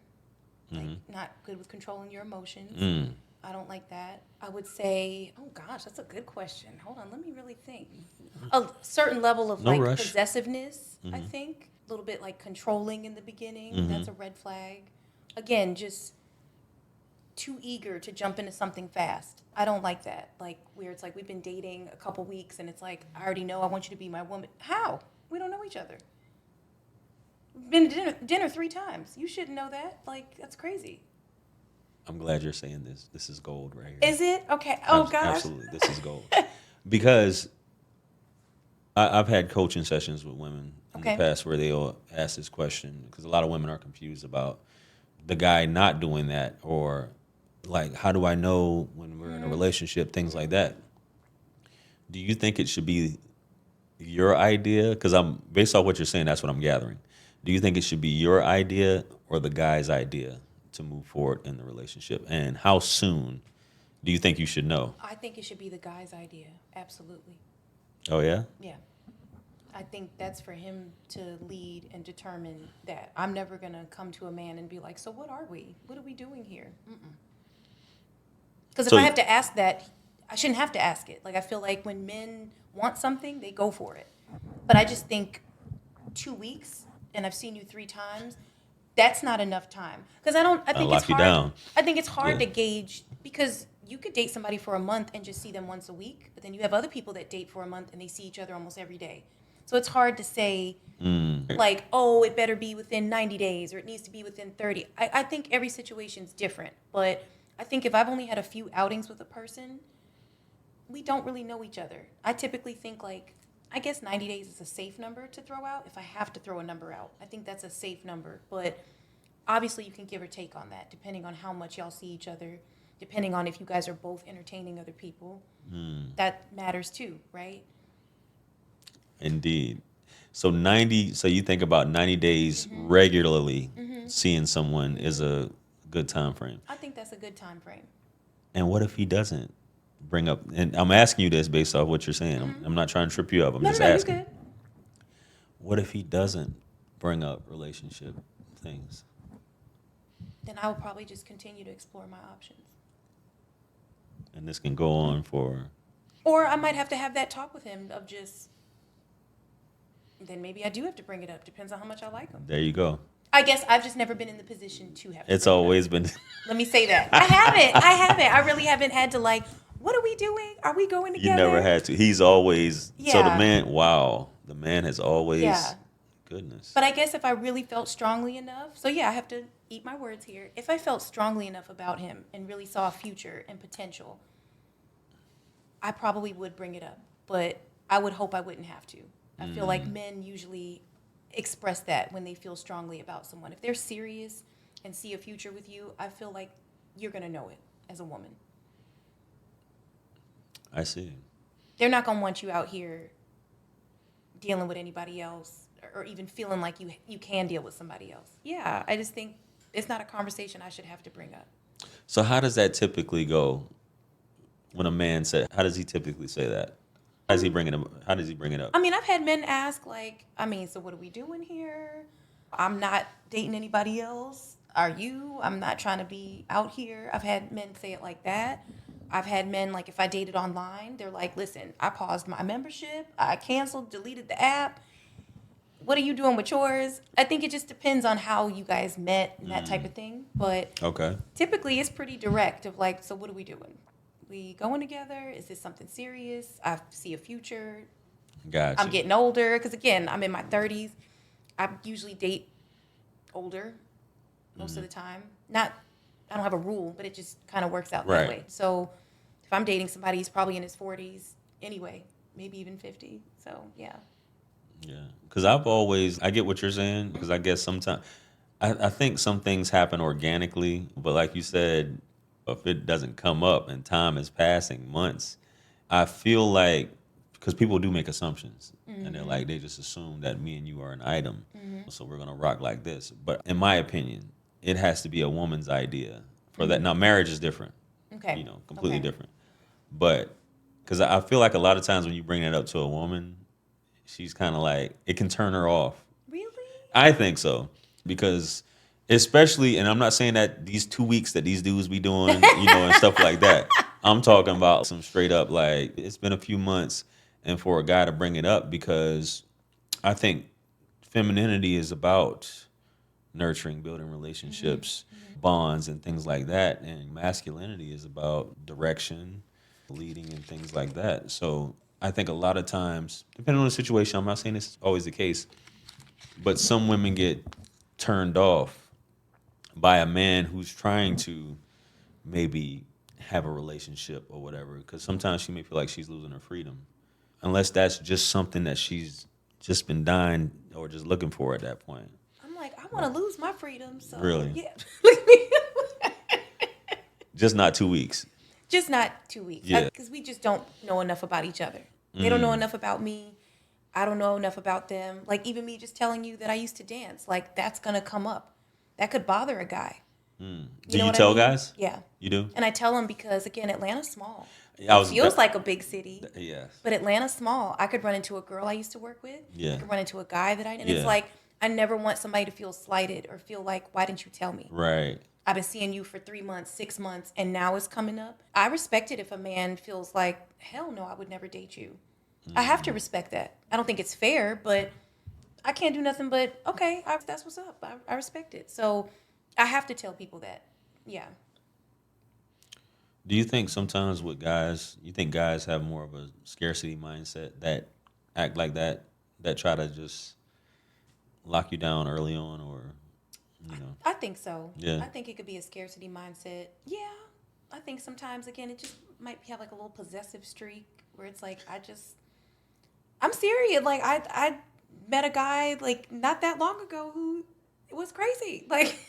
Like, not good with controlling your emotions. I don't like that. I would say, oh gosh, that's a good question. Hold on, let me really think. A certain level of No rush. possessiveness, I think. A little bit like controlling in the beginning. That's a red flag. Again, just too eager to jump into something fast. I don't like that. Like where it's like we've been dating a couple weeks and it's like, I already know I want you to be my woman. How? We don't know each other. We've been to dinner 3 times. You shouldn't know that. Like, that's crazy. I'm glad you're saying this. This is gold right here. Is it? Okay. Oh, gosh. Absolutely. This is gold. Because I've had coaching sessions with women in the past where they'll ask this question, because a lot of women are confused about the guy not doing that, or like, how do I know when we're in a relationship, things like that. Do you think it should be your idea? Because I'm based off what you're saying, that's what I'm gathering. Do you think it should be your idea or the guy's idea to move forward in the relationship? And how soon do you think you should know? I think it should be the guy's idea. Absolutely. Oh, yeah? Yeah. I think that's for him to lead and determine that. I'm never going to come to a man and be like, so what are we? What are we doing here? Because if So- I have to ask that, I shouldn't have to ask it. Like, I feel like when men want something, they go for it. But I just think 2 weeks, and I've seen you 3 times, that's not enough time. Because I think lock it's you hard. down. I think it's hard Yeah. to gauge, because you could date somebody for a month and just see them once a week, but then you have other people that date for a month and they see each other almost every day. So it's hard to say, like, oh, it better be within 90 days or it needs to be within 30. I think every situation's different. But I think if I've only had a few outings with a person, we don't really know each other. I typically think, like, I guess 90 days is a safe number to throw out if I have to throw a number out. I think that's a safe number. But obviously you can give or take on that, depending on how much y'all see each other, depending on if you guys are both entertaining other people. That matters too, right? Indeed. So you think about 90 days regularly seeing someone is a good time frame. I think that's a good time frame. And what if he doesn't bring up, and I'm asking you this based off what you're saying. I'm not trying to trip you up. I'm just asking. You're good. What if he doesn't bring up relationship things? Then I will probably just continue to explore my options. And this can go on for... Or I might have to have that talk with him of just, then maybe I do have to bring it up. Depends on how much I like him. There you go. I guess I've just never been in the position to have to It's bring it up. always been... Let me say that. I haven't. I really haven't had to, like, what are we doing? Are we going together? You never had to. He's always... So the Yeah. man... Wow. The man has always... Yeah. Goodness. But I guess if I really felt strongly enough, so yeah, I have to eat my words here. If I felt strongly enough about him and really saw a future and potential, I probably would bring it up. But I would hope I wouldn't have to. I feel like men usually express that when they feel strongly about someone. If they're serious and see a future with you, I feel like you're going to know it as a woman. I see. They're not going to want you out here dealing with anybody else or even feeling like you can deal with somebody else. Yeah, I just think it's not a conversation I should have to bring up. So how does that typically go when a man says... How does he typically say that? How does he bring it up? How does he bring it up? I mean, I've had men ask, like, so what are we doing here? I'm not dating anybody else. Are you? I'm not trying to be out here. I've had men say it like that. I've had men, like, if I dated online, they're like, listen, I paused my membership. I canceled, deleted the app. What are you doing with yours? I think it just depends on how you guys met and that type of thing. But Okay. typically it's pretty direct of, like, so what are we doing? We going together? Is this something serious? I see a future. Gotcha. I'm getting older because, again, I'm in my 30s. I usually date older most of the time. I don't have a rule, but it just kind of works out Right. that way. So if I'm dating somebody, he's probably in his 40s anyway, maybe even 50. So, yeah. Yeah. Because I get what you're saying, because I guess sometimes, I think some things happen organically, but like you said, if it doesn't come up and time is passing, months, I feel like, because people do make assumptions, and they're like, they just assume that me and you are an item, so we're going to rock like this. But in my opinion, it has to be a woman's idea for that. Now, marriage is different, Okay. completely Okay. different. But because I feel like a lot of times when you bring that up to a woman, she's kind of like, it can turn her off. Really? I think so, because especially, and I'm not saying that these 2 weeks that these dudes be doing, and stuff like that. I'm talking about some straight up, like, it's been a few months, and for a guy to bring it up, because I think femininity is about nurturing, building relationships, bonds, and things like that, and masculinity is about direction, leading, and things like that. So I think a lot of times, depending on the situation, I'm not saying this is always the case, but some women get turned off by a man who's trying to maybe have a relationship or whatever, because sometimes she may feel like she's losing her freedom, unless that's just something that she's just been dying or just looking for at that point. I'm like, I want to lose my freedom. So Really? yeah. Just not 2 weeks. Just not 2 weeks. Yeah. Because we just don't know enough about each other. They don't know enough about me. I don't know enough about them. Like, even me just telling you that I used to dance, like, that's going to come up. That could bother a guy. Do know you what I tell mean? guys? Yeah. You do? And I tell them because, again, Atlanta's small. I It feels like a big city. Yes. But Atlanta's small. I could run into a girl I used to work with. Yeah. I could run into a guy that and Yeah. it's like, I never want somebody to feel slighted or feel like, why didn't you tell me? Right. I've been seeing you for 3 months, 6 months, and now it's coming up. I respect it if a man feels like, hell no, I would never date you. I have to respect that. I don't think it's fair, but I can't do nothing but, okay, that's what's up. I respect it. So I have to tell people that. Yeah. Do you think sometimes with guys, you think guys have more of a scarcity mindset that act like that try to just lock you down early on, or, you know? I think so. Yeah. I think it could be a scarcity mindset. Yeah. I think sometimes, again, it just might have like a little possessive streak where it's like, I'm serious. Like, I met a guy like not that long ago who was crazy. Like,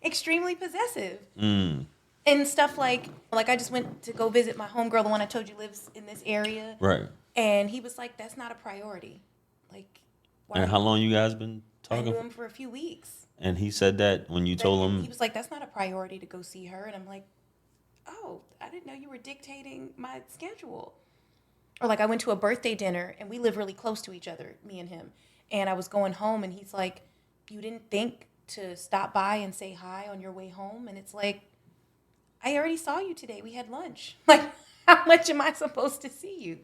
extremely possessive. And stuff like I just went to go visit my homegirl, the one I told you lives in this area. Right. And he was like, that's not a priority. Like, why? And how long you guys been I talking? knew him for a few weeks. And he said that when you told him. He was like, that's not a priority to go see her. And I'm like, oh, I didn't know you were dictating my schedule. Or like I went to a birthday dinner and we live really close to each other, me and him. And I was going home and he's like, you didn't think to stop by and say hi on your way home? And it's like, I already saw you today. We had lunch. Like, how much am I supposed to see you?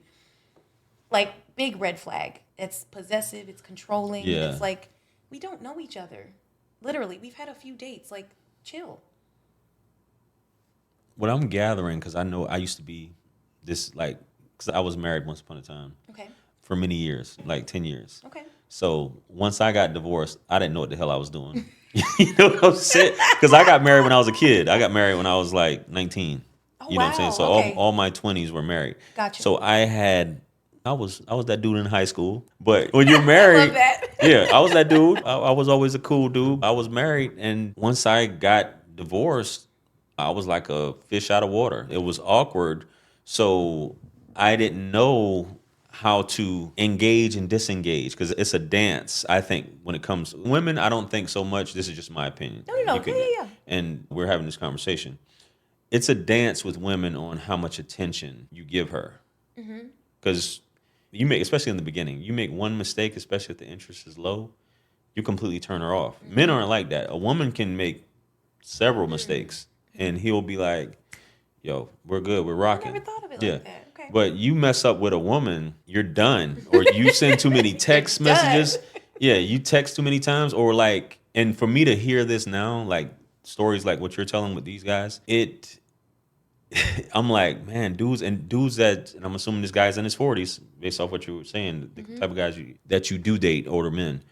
Like, big red flag. It's possessive. It's controlling. Yeah. It's like, we don't know each other. Literally, we've had a few dates. Like, chill. What I'm gathering, because I know I used to be this, like, because I was married once upon a time. Okay. For many years, like 10 years. Okay. So once I got divorced, I didn't know what the hell I was doing. You know what I'm saying? Because I got married when I was a kid. I got married when I was like 19. Oh, You know what I'm saying? wow. So Okay. all my 20s were married. Gotcha. So I was that dude in high school. But when you're married, I love that. yeah, I was that dude. I was always a cool dude. I was married, and once I got divorced, I was like a fish out of water. It was awkward. So I didn't know how to engage and disengage, because it's a dance. I think when it comes to women, I don't think so much. This is just my opinion. No. You can- Yeah. And we're having this conversation. It's a dance with women on how much attention you give her. Because you make, especially in the beginning, you make one mistake, especially if the interest is low, you completely turn her off. Men aren't like that. A woman can make several mistakes, and he'll be like, yo, we're good, we're I rocking. never thought of it Yeah. like that. Okay. But you mess up with a woman, you're done. Or you send too many text You're done. messages. Yeah, you text too many times. Or like, and for me to hear this now, like stories like what you're telling with these guys, I'm like, man, dudes that, and I'm assuming this guy's in his 40s, based off what you were saying, the type of guys that you do date, older men.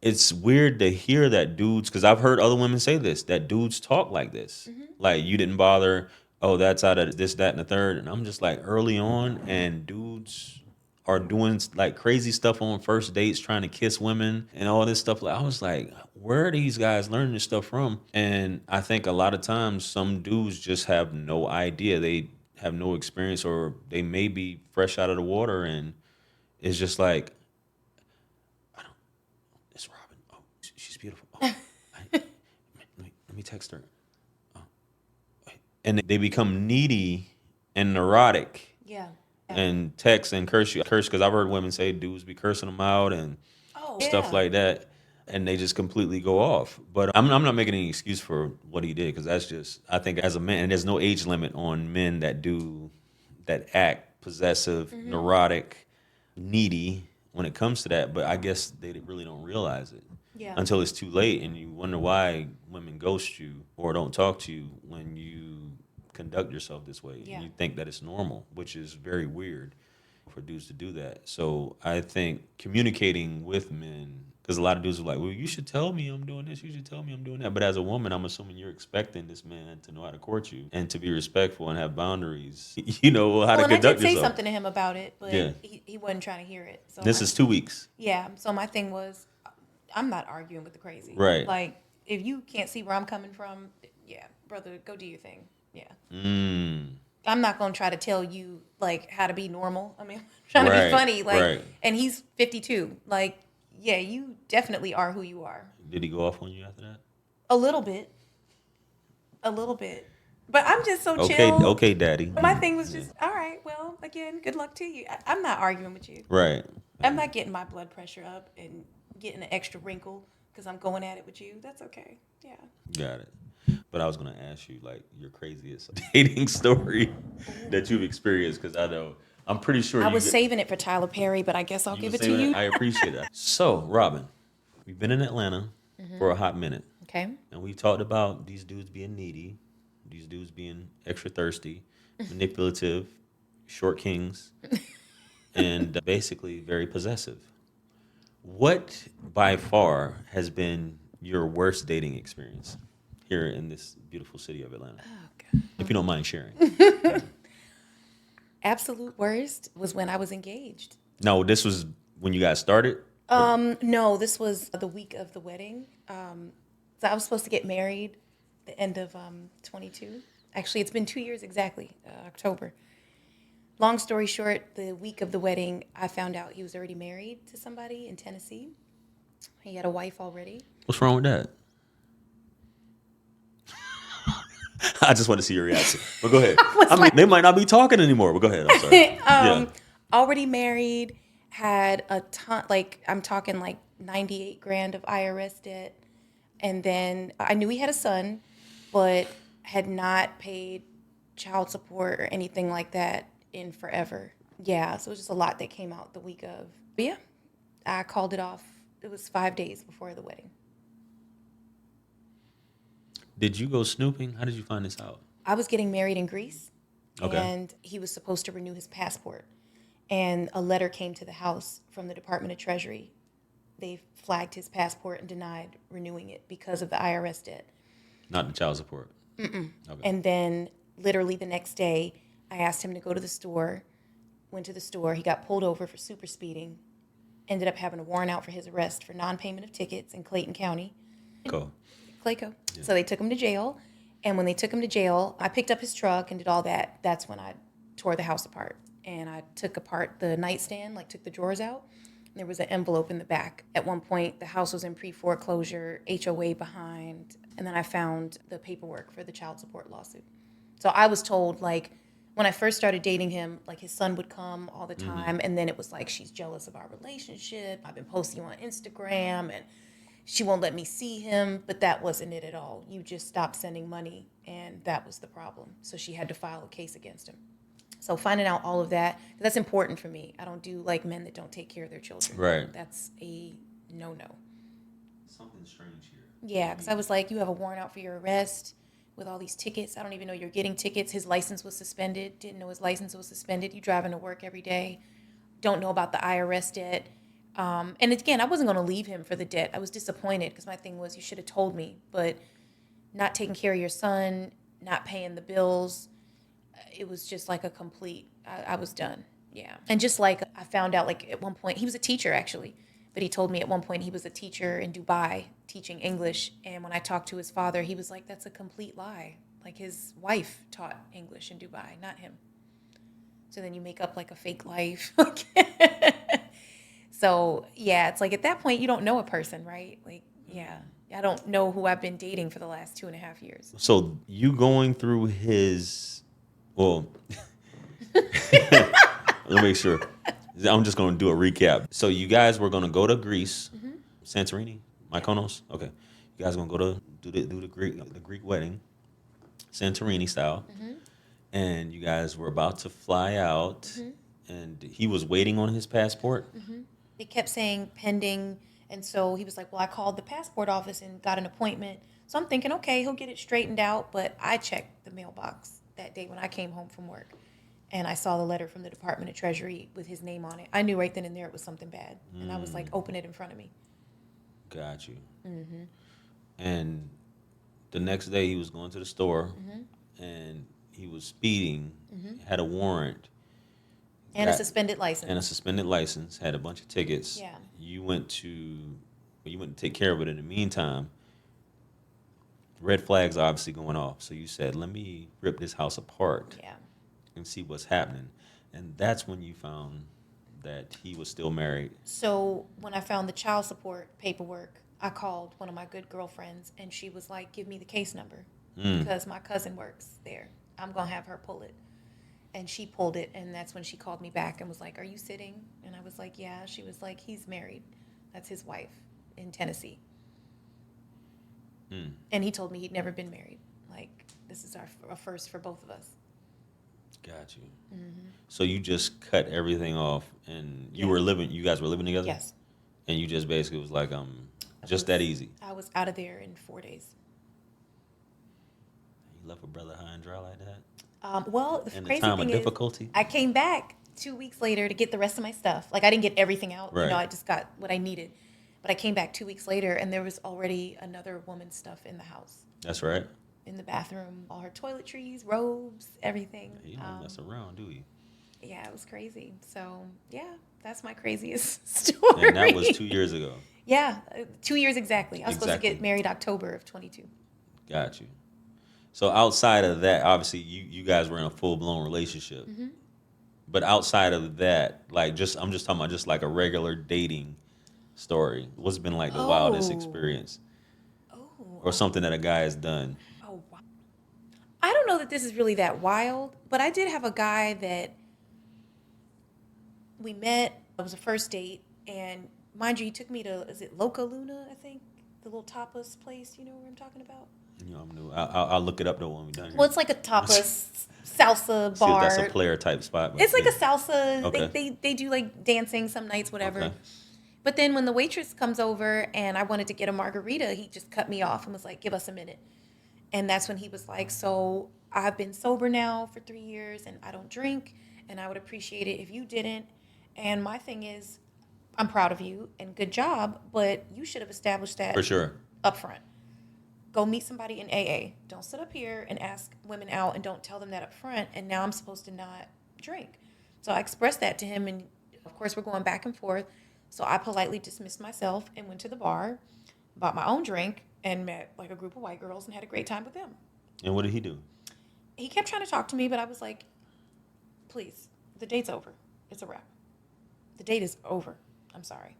It's weird to hear that dudes, because I've heard other women say this, that dudes talk like this. Like, you didn't bother, oh, that's out of this, that, and the third. And I'm just like, early on, and dudes are doing like crazy stuff on first dates, trying to kiss women and all this stuff. Like, I was like, where are these guys learning this stuff from? And I think a lot of times some dudes just have no idea. They have no experience, or they may be fresh out of the water, and it's just like, it's Robin. Oh, she's beautiful. Oh, let me text her. Oh. And they become needy and neurotic, Yeah. and text and curse you. Curse, because I've heard women say dudes be cursing them out and stuff like that, and they just completely go off. But I'm not making any excuse for what he did, because that's just, I think as a man, and there's no age limit on men that act possessive, neurotic, needy when it comes to that. But I guess they really don't realize it until it's too late, and you wonder why women ghost you or don't talk to you when you conduct yourself this way. Yeah. And you think that it's normal, which is very weird for dudes to do that. So I think communicating with men, because a lot of dudes are like, well, you should tell me I'm doing this, you should tell me I'm doing that. But as a woman, I'm assuming you're expecting this man to know how to court you and to be respectful and have boundaries, you know, how to And I conduct did say yourself. something to him about it, but Yeah. he wasn't trying to hear it. So This is 2 weeks. yeah. So my thing was, I'm not arguing with the crazy. Right. Like, if you can't see where I'm coming from, yeah, brother, go do your thing. Yeah. I'm not going to try to tell you, like, how to be normal. I mean, I'm trying to be funny. Like, and he's 52. Like, yeah, you definitely are who you are. Did he go off on you after that? A little bit. But I'm just so chill. Okay, daddy. My thing was just, all right, well, again, good luck to you. I'm not arguing with you. Right. I'm not getting my blood pressure up and getting an extra wrinkle because I'm going at it with you. That's okay. Yeah. Got it. But I was going to ask you, like, your craziest dating story that you've experienced, because I'm pretty sure I was saving it for Tyler Perry, but I guess I'll give it to you. I appreciate that. So, Robin, we've been in Atlanta for a hot minute. Okay. And we talked about these dudes being needy, these dudes being extra thirsty, manipulative, short kings, and basically very possessive. What, by far, has been your worst dating experience here in this beautiful city of Atlanta? Oh, God. If you don't mind sharing. Absolute worst was when I was engaged. No, this was when you guys started? No, this was the week of the wedding. So I was supposed to get married the end of 22. Actually, it's been 2 years exactly, October. Long story short, the week of the wedding, I found out he was already married to somebody in Tennessee. He had a wife already. What's wrong with that? I just want to see your reaction. But go ahead. I mean, they might not be talking anymore, but go ahead. I'm sorry. Already married, had a ton, like, I'm talking like 98 grand of IRS debt. And then I knew he had a son, but had not paid child support or anything like that in forever. Yeah, so it was just a lot that came out the week of. But yeah, I called it off. It was 5 days before the wedding. Did you go snooping? How did you find this out? I was getting married in Greece, Okay. And he was supposed to renew his passport. And a letter came to the house from the Department of Treasury. They flagged his passport and denied renewing it because of the IRS debt. Not the child support? Mm-mm. Okay. And then literally the next day, I asked him to go to the store, went to the store. He got pulled over for super speeding, ended up having a warrant out for his arrest for non-payment of tickets in Clayton County. Cool. Clayco. Yeah. So they took him to jail. And when they took him to jail, I picked up his truck and did all that. That's when I tore the house apart. And I took apart the nightstand, like took the drawers out. And there was an envelope in the back. At one point, the house was in pre-foreclosure, HOA behind. And then I found the paperwork for the child support lawsuit. So I was told, like, when I first started dating him, like, his son would come all the time. And then it was like, she's jealous of our relationship. I've been posting you on Instagram and she won't let me see him, but that wasn't it at all. You just stopped sending money, and that was the problem. So she had to file a case against him. So finding out all of that, that's important for me. I don't do like men that don't take care of their children. Right. That's a no-no. Something strange here. Yeah, because I was like, you have a warrant out for your arrest with all these tickets. I don't even know you're getting tickets. His license was suspended. Didn't know his license was suspended. You driving to work every day. Don't know about the IRS debt. And again, I wasn't going to leave him for the debt. I was disappointed because my thing was, you should have told me. But not taking care of your son, not paying the bills, it was just like a complete, I was done. Yeah. And just like I found out, like, at one point, he was a teacher actually, but he told me at one point he was a teacher in Dubai teaching English. And when I talked to his father, he was like, that's a complete lie. Like, his wife taught English in Dubai, not him. So then you make up like a fake life. So, yeah, it's like at that point, you don't know a person, right? Like, yeah, I don't know who I've been dating for the last 2.5 years. So you going through his, well, let me make sure. I'm just going to do a recap. So you guys were going to go to Greece, Santorini, Mykonos. Okay. You guys going to go to do the Greek wedding, Santorini style. And you guys were about to fly out, and he was waiting on his passport. They kept saying pending, and so he was like, well, I called the passport office and got an appointment. So I'm thinking, okay, he'll get it straightened out. But I checked the mailbox that day when I came home from work, and I saw the letter from the Department of Treasury with his name on it. I knew right then and there it was something bad, and I was like, open it in front of me. Got you. And the next day he was going to the store, and he was speeding, had a warrant. And a suspended license. And a suspended license, had a bunch of tickets. Yeah. You went to but you went to take care of it in the meantime. Red flags are obviously going off. So you said, let me rip this house apart Yeah. and see what's happening. And that's when you found that he was still married. So when I found the child support paperwork, I called one of my good girlfriends, and she was like, give me the case number because my cousin works there. I'm going to have her pull it. And she pulled it, and that's when she called me back and was like, are you sitting? And I was like, yeah. She was like, he's married. That's his wife in Tennessee. And he told me he'd never been married. Like, this is a first for both of us. Got you. So you just cut everything off, and you guys were living together? Yes. And you just basically was like, just that easy. I was out of there in 4 days. You left a brother high and dry like that? Well, the In the crazy time thing of is, difficulty? I came back 2 weeks later to get the rest of my stuff. Like, I didn't get everything out. Right. I just got what I needed. But I came back 2 weeks later, and there was already another woman's stuff in the house. That's right. In the bathroom, all her toiletries, robes, everything. You don't mess around, do you? Yeah, it was crazy. So, yeah, that's my craziest story. And that was 2 years ago. Yeah, 2 years exactly. I was supposed to Exactly. get married October of 22. Got you. So outside of that, obviously, you guys were in a full-blown relationship. But outside of that, like, I'm just talking about just like a regular dating story. What's been like the wildest experience? Or something that a guy has done? Oh, wow. I don't know that this is really that wild, but I did have a guy that we met. It was a first date, and mind you, he took me to, is it Loca Luna, I think? The little tapas place, you know what I'm talking about? You know, I'm new. I'll look it up though when we're done here. Well, it's like a tapas salsa See if bar. that's a player type spot. It's like a salsa. Okay. They do like dancing some nights, whatever. Okay. But then when the waitress comes over and I wanted to get a margarita, he just cut me off and was like, give us a minute. And that's when he was like, so I've been sober now for 3 years and I don't drink, and I would appreciate it if you didn't. And my thing is, I'm proud of you and good job, but you should have established that For sure. up front. Go meet somebody in AA. Don't sit up here and ask women out and don't tell them that up front, and now I'm supposed to not drink. So I expressed that to him, and of course we're going back and forth. So I politely dismissed myself and went to the bar, bought my own drink, and met like a group of white girls and had a great time with them. And what did he do? He kept trying to talk to me, but I was like, please, the date's over. It's a wrap. The date is over. I'm sorry.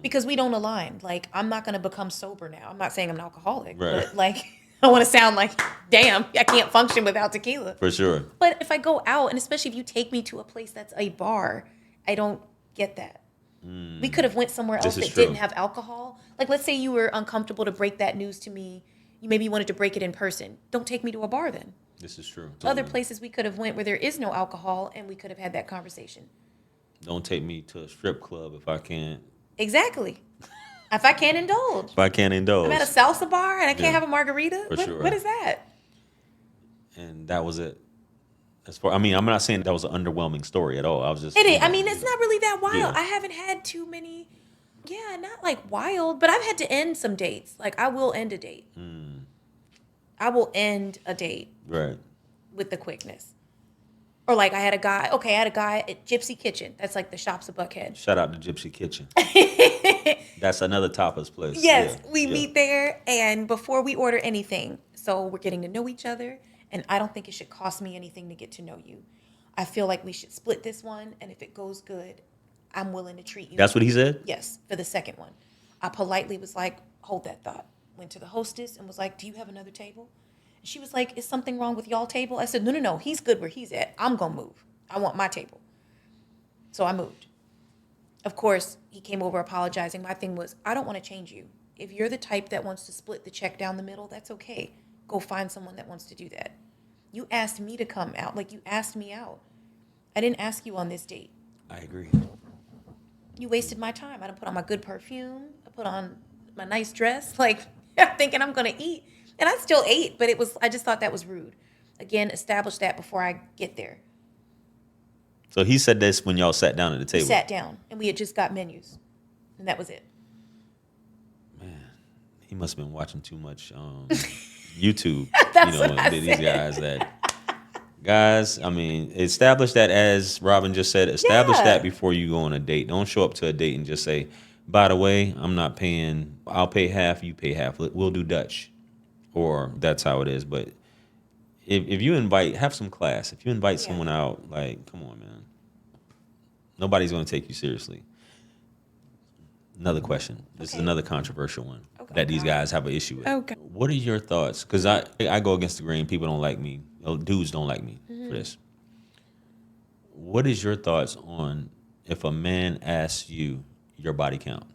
Because we don't align. Like, I'm not going to become sober now. I'm not saying I'm an alcoholic, Right. but like, I don't want to sound like, damn, I can't function without tequila. For sure. But if I go out, and especially if you take me to a place that's a bar, I don't get that. We could have went somewhere else This is that true. didn't have alcohol. Like, let's say you were uncomfortable to break that news to me. You maybe wanted to break it in person. Don't take me to a bar then. This is true. Other places we could have went where there is no alcohol, and we could have had that conversation. Don't take me to a strip club if I can't. Exactly. If I can't indulge. If I can't indulge. I'm at a salsa bar and I can't Yeah. have a margarita. For sure. What is that? And that was it. I'm not saying that was an underwhelming story at all. I was just. It is. I mean, it's not really that wild. Yeah. I haven't had too many. Yeah, not like wild, but I've had to end some dates. Like, I will end a date. I will end a date Right. with the quickness. Or like I had a guy at Gypsy Kitchen. That's like the shops of Buckhead. Shout out to Gypsy Kitchen. That's another tapas place. Yes, Yeah, we yeah. meet there, and before we order anything, so we're getting to know each other, and I don't think it should cost me anything to get to know you. I feel like we should split this one, and if it goes good, I'm willing to treat you. That's what he said? Yes, for the second one. I politely was like, hold that thought. Went to the hostess and was like, do you have another table? And she was like, is something wrong with y'all table? I said, no, he's good where he's at. I'm going to move. I want my table. So I moved. Of course, he came over apologizing. My thing was, I don't want to change you. If you're the type that wants to split the check down the middle, that's okay. Go find someone that wants to do that. You asked me to come out. Like, you asked me out. I didn't ask you on this date. I agree. You wasted my time. I done put on my good perfume. I put on my nice dress, like thinking I'm going to eat. And I still ate, but I just thought that was rude. Again, establish that before I get there. So he said this when y'all sat down at the We table. sat down, and we had just got menus. And that was it. Man, he must have been watching too much YouTube. That's what I these said. guys, I mean, establish that, as Robin just said, establish Yeah. that before you go on a date. Don't show up to a date and just say, by the way, I'm not paying. I'll pay half. You pay half. We'll do Dutch, or that's how it is. But if you have some class. If you invite Yeah. someone out, like, come on, man. Nobody's going to take you seriously. Another question. This is Okay. another controversial one Okay. that these guys have an issue with. Okay. What are your thoughts? Because I go against the grain. People don't like me. Dudes don't like me for this. What is your thoughts on if a man asks you your body count?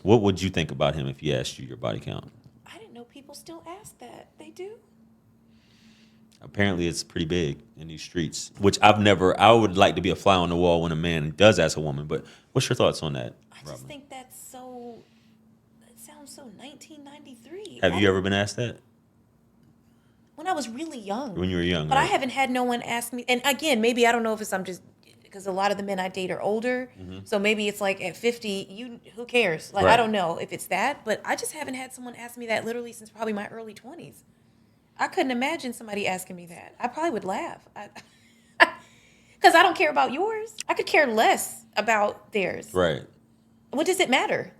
What would you think about him if he asked you your body count? I didn't know people still ask that. They do? Apparently, it's pretty big in these streets, which I would like to be a fly on the wall when a man does ask a woman, but what's your thoughts on that, I just Robin? think it sounds so 1993. Have you ever been asked that? When I was really young. When you were young, But I right? haven't had no one ask me. And again, maybe I don't know if I'm just because a lot of the men I date are older. So maybe it's like at 50, who cares? Like, I Right. don't know if it's that, but I just haven't had someone ask me that literally since probably my early 20s. I couldn't imagine somebody asking me that. I probably would laugh. Because I don't care about yours. I could care less about theirs. Right. What does it matter?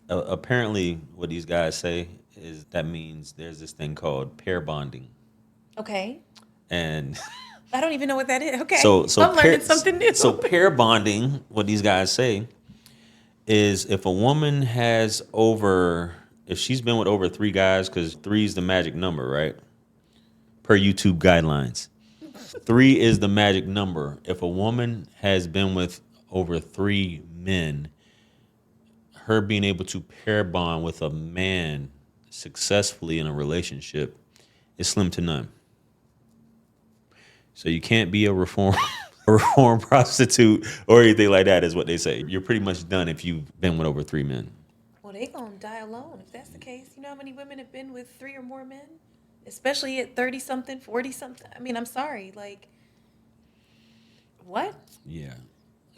Apparently, what these guys say is that means there's this thing called pair bonding, Okay. and I don't even know what that is. Okay. so I'm learning something new. So pair bonding, what these guys say, is if a woman if she's been with over 3 guys, because 3 is the magic number, right? Per YouTube guidelines, 3 is the magic number. If a woman has been with over 3 men, her being able to pair bond with a man successfully in a relationship is slim to none. So you can't be a reform a reform prostitute or anything like that, is what they say. You're pretty much done if you've been with over 3 men. Well, they gonna die alone if that's the case. You know how many women have been with 3 or more men? Especially at 30 something, 40 something. I mean, I'm sorry. Like, what? Yeah.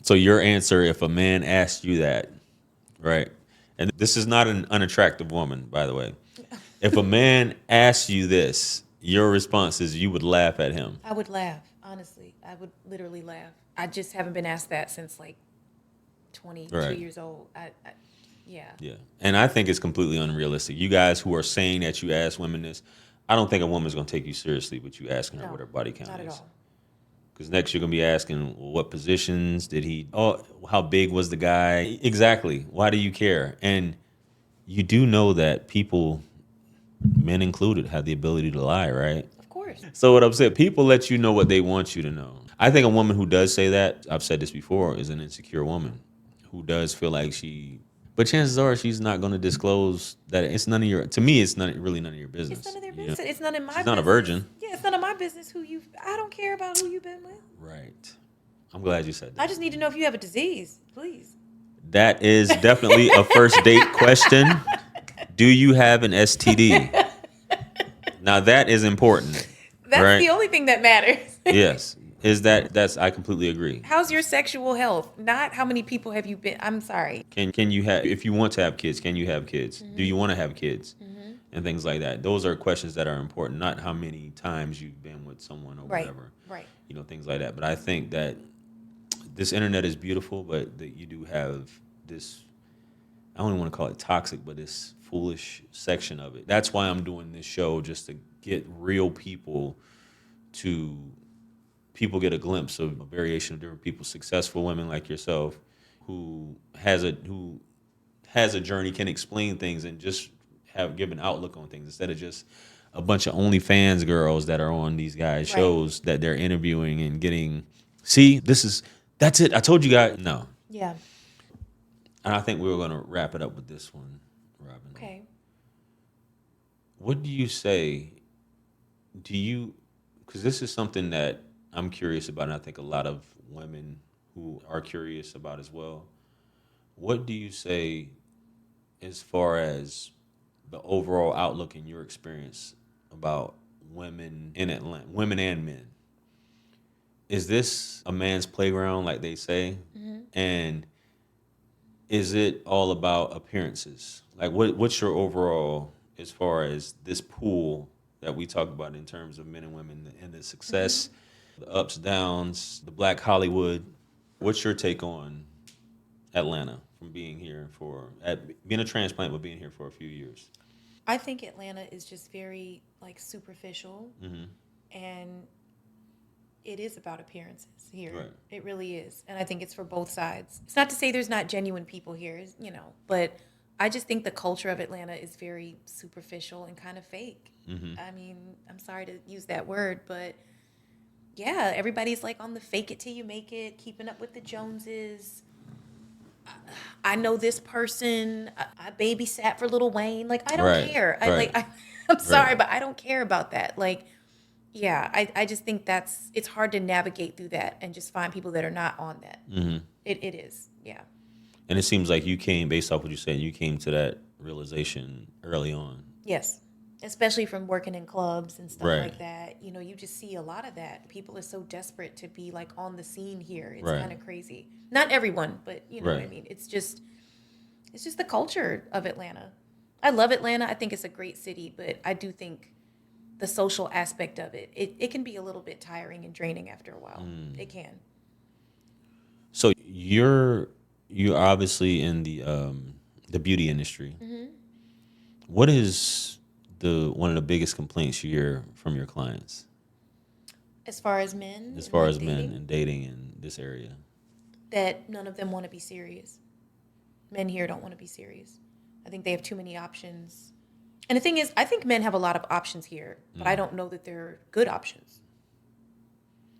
So your answer, if a man asked you that, right? And this is not an unattractive woman, by the way. If a man asks you this, your response is you would laugh at him. I would laugh, honestly. I would literally laugh. I just haven't been asked that since like 22 Right. years old. Yeah. Yeah. And I think it's completely unrealistic. You guys who are saying that you ask women this, I don't think a woman's going to take you seriously with you asking her No, what her body count not is. at all. Because next you're going to be asking, well, what positions did he, how big was the guy? Exactly. Why do you care? And you do know that people, men included, have the ability to lie, right? Of course. So what I'm saying, people let you know what they want you to know. I think a woman who does say that, I've said this before, is an insecure woman who does feel like but chances are she's not going to disclose that. It's none of your, to me, it's really none of your business. It's none of their you know? business. It's none of my business. She's not a virgin. Yeah, it's none of my business I don't care about who you've been with. Right. I'm glad you said that. I just need to know if you have a disease, please. That is definitely a first date question. Do you have an STD? Now that is important. That's right? the only thing that matters. Yes. I completely agree. How's your sexual health? Not how many people have you been. I'm sorry. Can you have, if you want to have kids, can you have kids? Mm-hmm. Do you want to have kids? And things like that. Those are questions that are important, not how many times you've been with someone or whatever. Right. You know, things like that. But I think that this internet is beautiful, but that you do have this, I don't even want to call it toxic, but this foolish section of it. That's why I'm doing this show, just to get real people get a glimpse of a variation of different people, successful women like yourself, who has a journey, can explain things and just give an outlook on things instead of just a bunch of OnlyFans girls that are on these guys' shows that they're interviewing and getting, that's it. I told you guys. No. Yeah. And I think we were going to wrap it up with this one, Robin. Okay. What do you say? Because this is something that I'm curious about, and I think a lot of women who are curious about as well. What do you say as far as the overall outlook in your experience about women in Atlanta, women and men? Is this a man's playground, like they say? Mm-hmm. And is it all about appearances? Like, what's your overall, as far as this pool that we talk about in terms of men and women and the success, the ups, downs, the Black Hollywood? What's your take on Atlanta from being a transplant, but being here for a few years? I think Atlanta is just very like superficial, Mm-hmm. and it is about appearances here. Right. It really is. And I think it's for both sides. It's not to say there's not genuine people here, but I just think the culture of Atlanta is very superficial and kind of fake. Mm-hmm. I mean, I'm sorry to use that word, but yeah, everybody's like on the fake it till you make it, keeping up with the Joneses. I know this person. I babysat for Lil Wayne. Like, I don't Right. care. Right. I'm sorry, Right. but I don't care about that. Like, yeah, I just think it's hard to navigate through that and just find people that are not on that. Mm-hmm. It is, yeah. And it seems like you came, based off what you're saying, you came to that realization early on. Yes. Especially from working in clubs and stuff Right. like that. You just see a lot of that. People are so desperate to be like on the scene here. It's Right. kind of crazy. Not everyone, but you know what I Right. mean. It's just the culture of Atlanta. I love Atlanta. I think it's a great city, but I do think the social aspect of it can be a little bit tiring and draining after a while. It can. So you're obviously in the beauty industry. Mm-hmm. What is one of the biggest complaints you hear from your clients As far as men, as and far like as men dating, and dating in this area? that none of them want to be serious. Men here don't want to be serious. I think they have too many options. And the thing is, I think men have a lot of options here, but I don't know that they're good options.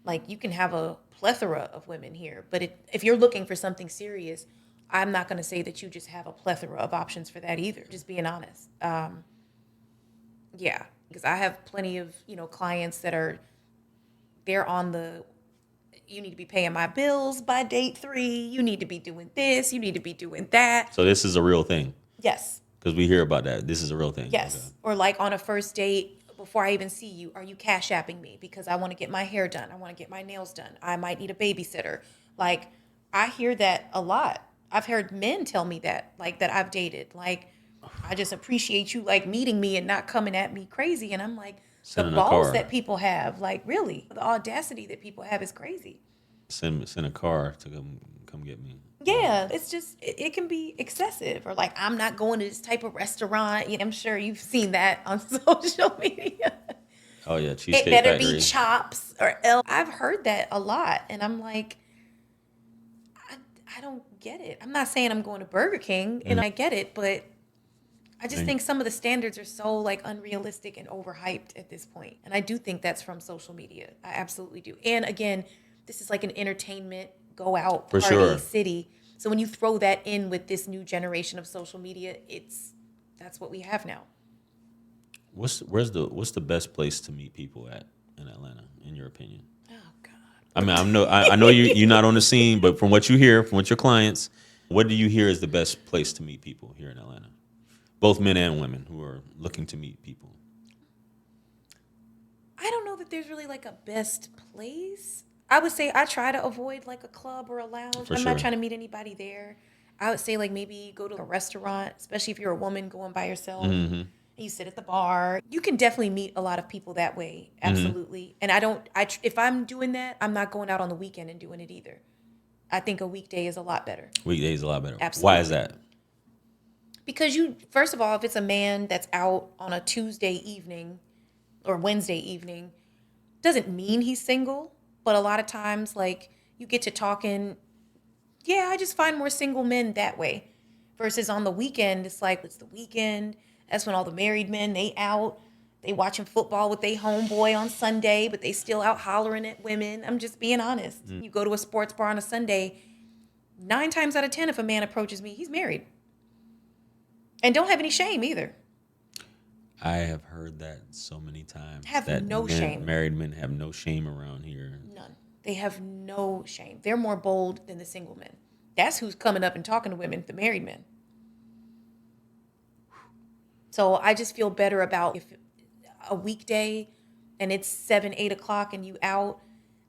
Like, you can have a plethora of women here, but if you're looking for something serious, I'm not going to say that you just have a plethora of options for that either. Just being honest. Yeah, because I have plenty of clients that they're on the, you need to be paying my bills by date 3. You need to be doing this. You need to be doing that. So this is a real thing, Yes. because we hear about that. This is a real thing. Yes. Okay. Or like on a first date, before I even see you, are you cash apping me? Because I want to get my hair done. I want to get my nails done. I might need a babysitter. Like, I hear that a lot. I've heard men tell me that, like, that I've dated. Like, I just appreciate you, like, meeting me and not coming at me crazy. And I'm like, the Sending a balls car. that people have, like, really, the audacity that people have is crazy. Send a car to come get me. Yeah, it's just, it can be excessive. Or like, I'm not going to this type of restaurant. I'm sure you've seen that on social media. Oh yeah, It Cheesecake better Factory. be chops or else. I've heard that a lot. And I'm like, I don't get it. I'm not saying I'm going to Burger King and I get it, but I just think some of the standards are so like unrealistic and overhyped at this point. And I do think that's from social media. I absolutely do. And again, this is like an entertainment go out For party sure. city. So when you throw that in with this new generation of social media, that's what we have now. What's the best place to meet people at in Atlanta, in your opinion? Oh God. I mean, I know you're not on the scene, but from what you hear from what your clients, what do you hear is the best place to meet people here in Atlanta? Both men and women who are looking to meet people. I don't know that there's really like a best place. I would say I try to avoid like a club or a lounge. For I'm sure. not trying to meet anybody there. I would say like maybe go to a restaurant, especially if you're a woman going by yourself. Mm-hmm. And you sit at the bar. You can definitely meet a lot of people that way. Mm-hmm. Absolutely. And if I'm doing that, I'm not going out on the weekend and doing it either. I think a weekday is a lot better. Weekdays a lot better. Absolutely. Why is that? Because first of all, if it's a man that's out on a Tuesday evening or Wednesday evening, doesn't mean he's single. But a lot of times, like, you get to talking, yeah, I just find more single men that way. Versus on the weekend, it's like, it's the weekend. That's when all the married men, they out. They watching football with their homeboy on Sunday, but they still out hollering at women. I'm just being honest. You go to a sports bar on a Sunday, 9 times out of 10, if a man approaches me, he's married. And don't have any shame either. I have heard that so many times. Have that no shame. Married men have no shame around here. None. They have no shame. They're more bold than the single men. That's who's coming up and talking to women, the married men. So I just feel better about if a weekday and it's 7, 8 o'clock and you out.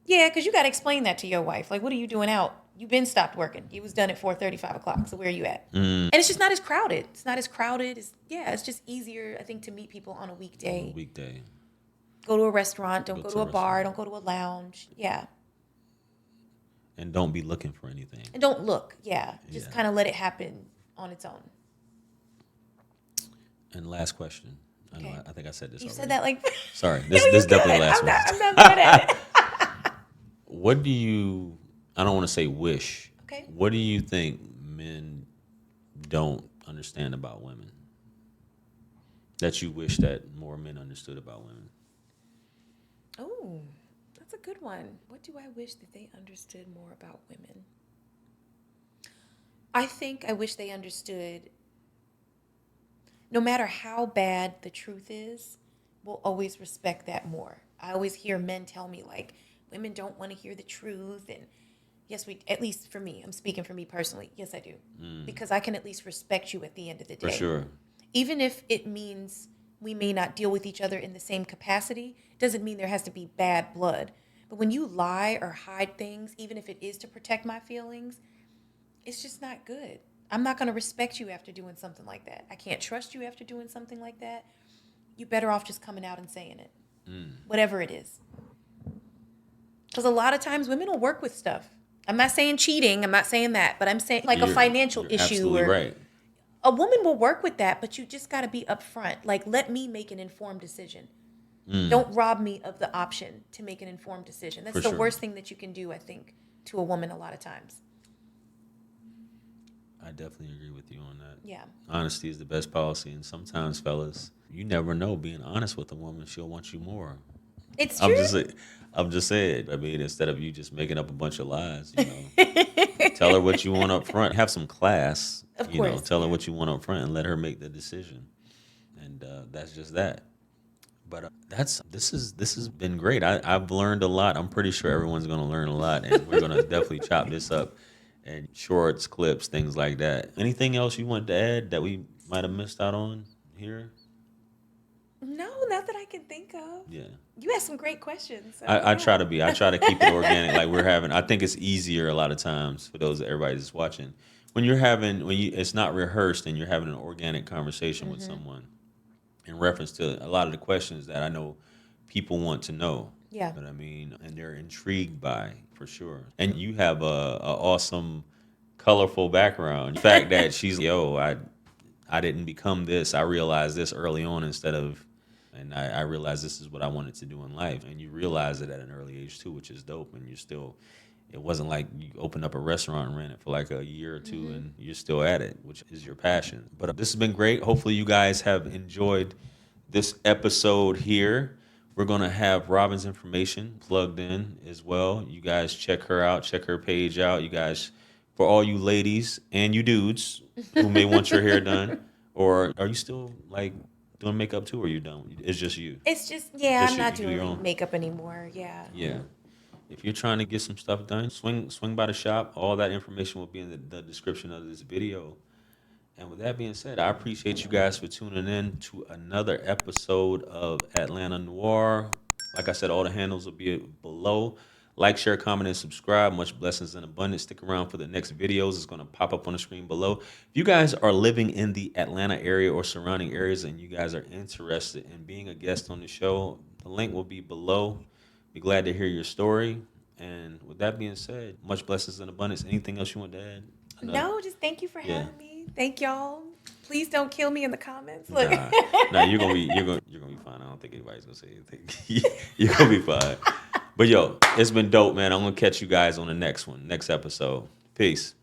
Yeah, because you got to explain that to your wife. Like, what are you doing out? You've been stopped working. You was done at 4:30, 5 o'clock. So where are you at? And it's just not as crowded. It's not as crowded. It's just easier, I think, to meet people on a weekday. Go to a restaurant. Don't go to a bar. Don't go to a lounge. Yeah. And don't be looking for anything. And don't look. Yeah. Just Yeah. kind of let it happen on its own. And last question. I know Okay. I think I said this You already. said that like. Sorry. No, This you're is definitely the good. last one. I'm not good at it. What do you, I don't want to say wish. Okay. What do you think men don't understand about women that you wish that more men understood about women? Oh, that's a good one. What do I wish that they understood more about women? I think I wish they understood no matter how bad the truth is, we'll always respect that more. I always hear men tell me, like, women don't want to hear the truth. And yes, at least for me, I'm speaking for me personally. Yes, I do. Because I can at least respect you at the end of the day. For sure. Even if it means we may not deal with each other in the same capacity, doesn't mean there has to be bad blood. But when you lie or hide things, even if it is to protect my feelings, it's just not good. I'm not going to respect you after doing something like that. I can't trust you after doing something like that. You're better off just coming out and saying it, whatever it is. Because a lot of times women will work with stuff. I'm not saying cheating. I'm not saying that. But I'm saying like a financial you're issue. Absolutely or right. A woman will work with that, but you just got to be upfront. Like, let me make an informed decision. Don't rob me of the option to make an informed decision. That's For the sure. worst thing that you can do, I think, to a woman a lot of times. I definitely agree with you on that. Yeah. Honesty is the best policy. And sometimes, fellas, you never know. Being honest with a woman, she'll want you more. It's I'm true. just saying. I mean, instead of you just making up a bunch of lies, tell her what you want up front. Have some class. Of course, Tell her yeah. what you want up front and let her make the decision. And that's just that. But this has been great. I've learned a lot. I'm pretty sure everyone's going to learn a lot, and we're going to definitely chop this up and shorts, clips, things like that. Anything else you want to add that we might have missed out on here? No, not that I can think of. Yeah. You asked some great questions. So I yeah. try to be. I try to keep it organic. Like we're having. I think it's easier a lot of times for those everybody that's watching when it's not rehearsed and you're having an organic conversation with someone in reference to a lot of the questions that I know people want to know. Yeah. But I mean, and they're intrigued by for sure. And you have a awesome, colorful background. The fact that she's I didn't become this. I realized this early on and I realized this is what I wanted to do in life. And you realize it at an early age too, which is dope. And it wasn't like you opened up a restaurant and ran it for like a year or two and you're still at it, which is your passion. But this has been great. Hopefully you guys have enjoyed this episode here. We're going to have Robin's information plugged in as well. You guys check her out, check her page out. You guys, for all you ladies and you dudes who may want your hair done, or are you still like doing makeup too, or are you done? It's just you. It's just, Just I'm not you do your doing own. makeup anymore. Yeah. Yeah. If you're trying to get some stuff done, swing by the shop. All that information will be in the description of this video. And with that being said, I appreciate you guys for tuning in to another episode of Atlanta Noire. Like I said, all the handles will be below. Like, share, comment, and subscribe. Much blessings and abundance. Stick around for the next videos. It's going to pop up on the screen below. If you guys are living in the Atlanta area or surrounding areas and you guys are interested in being a guest on the show, the link will be below. Be glad to hear your story. And with that being said, much blessings and abundance. Anything else you want to add? No, just thank you for having me. Thank y'all. Please don't kill me in the comments. Look. Nah, you're gonna be fine. I don't think anybody's gonna say anything. You're gonna be fine. But yo, it's been dope, man. I'm gonna catch you guys on the next episode. Peace.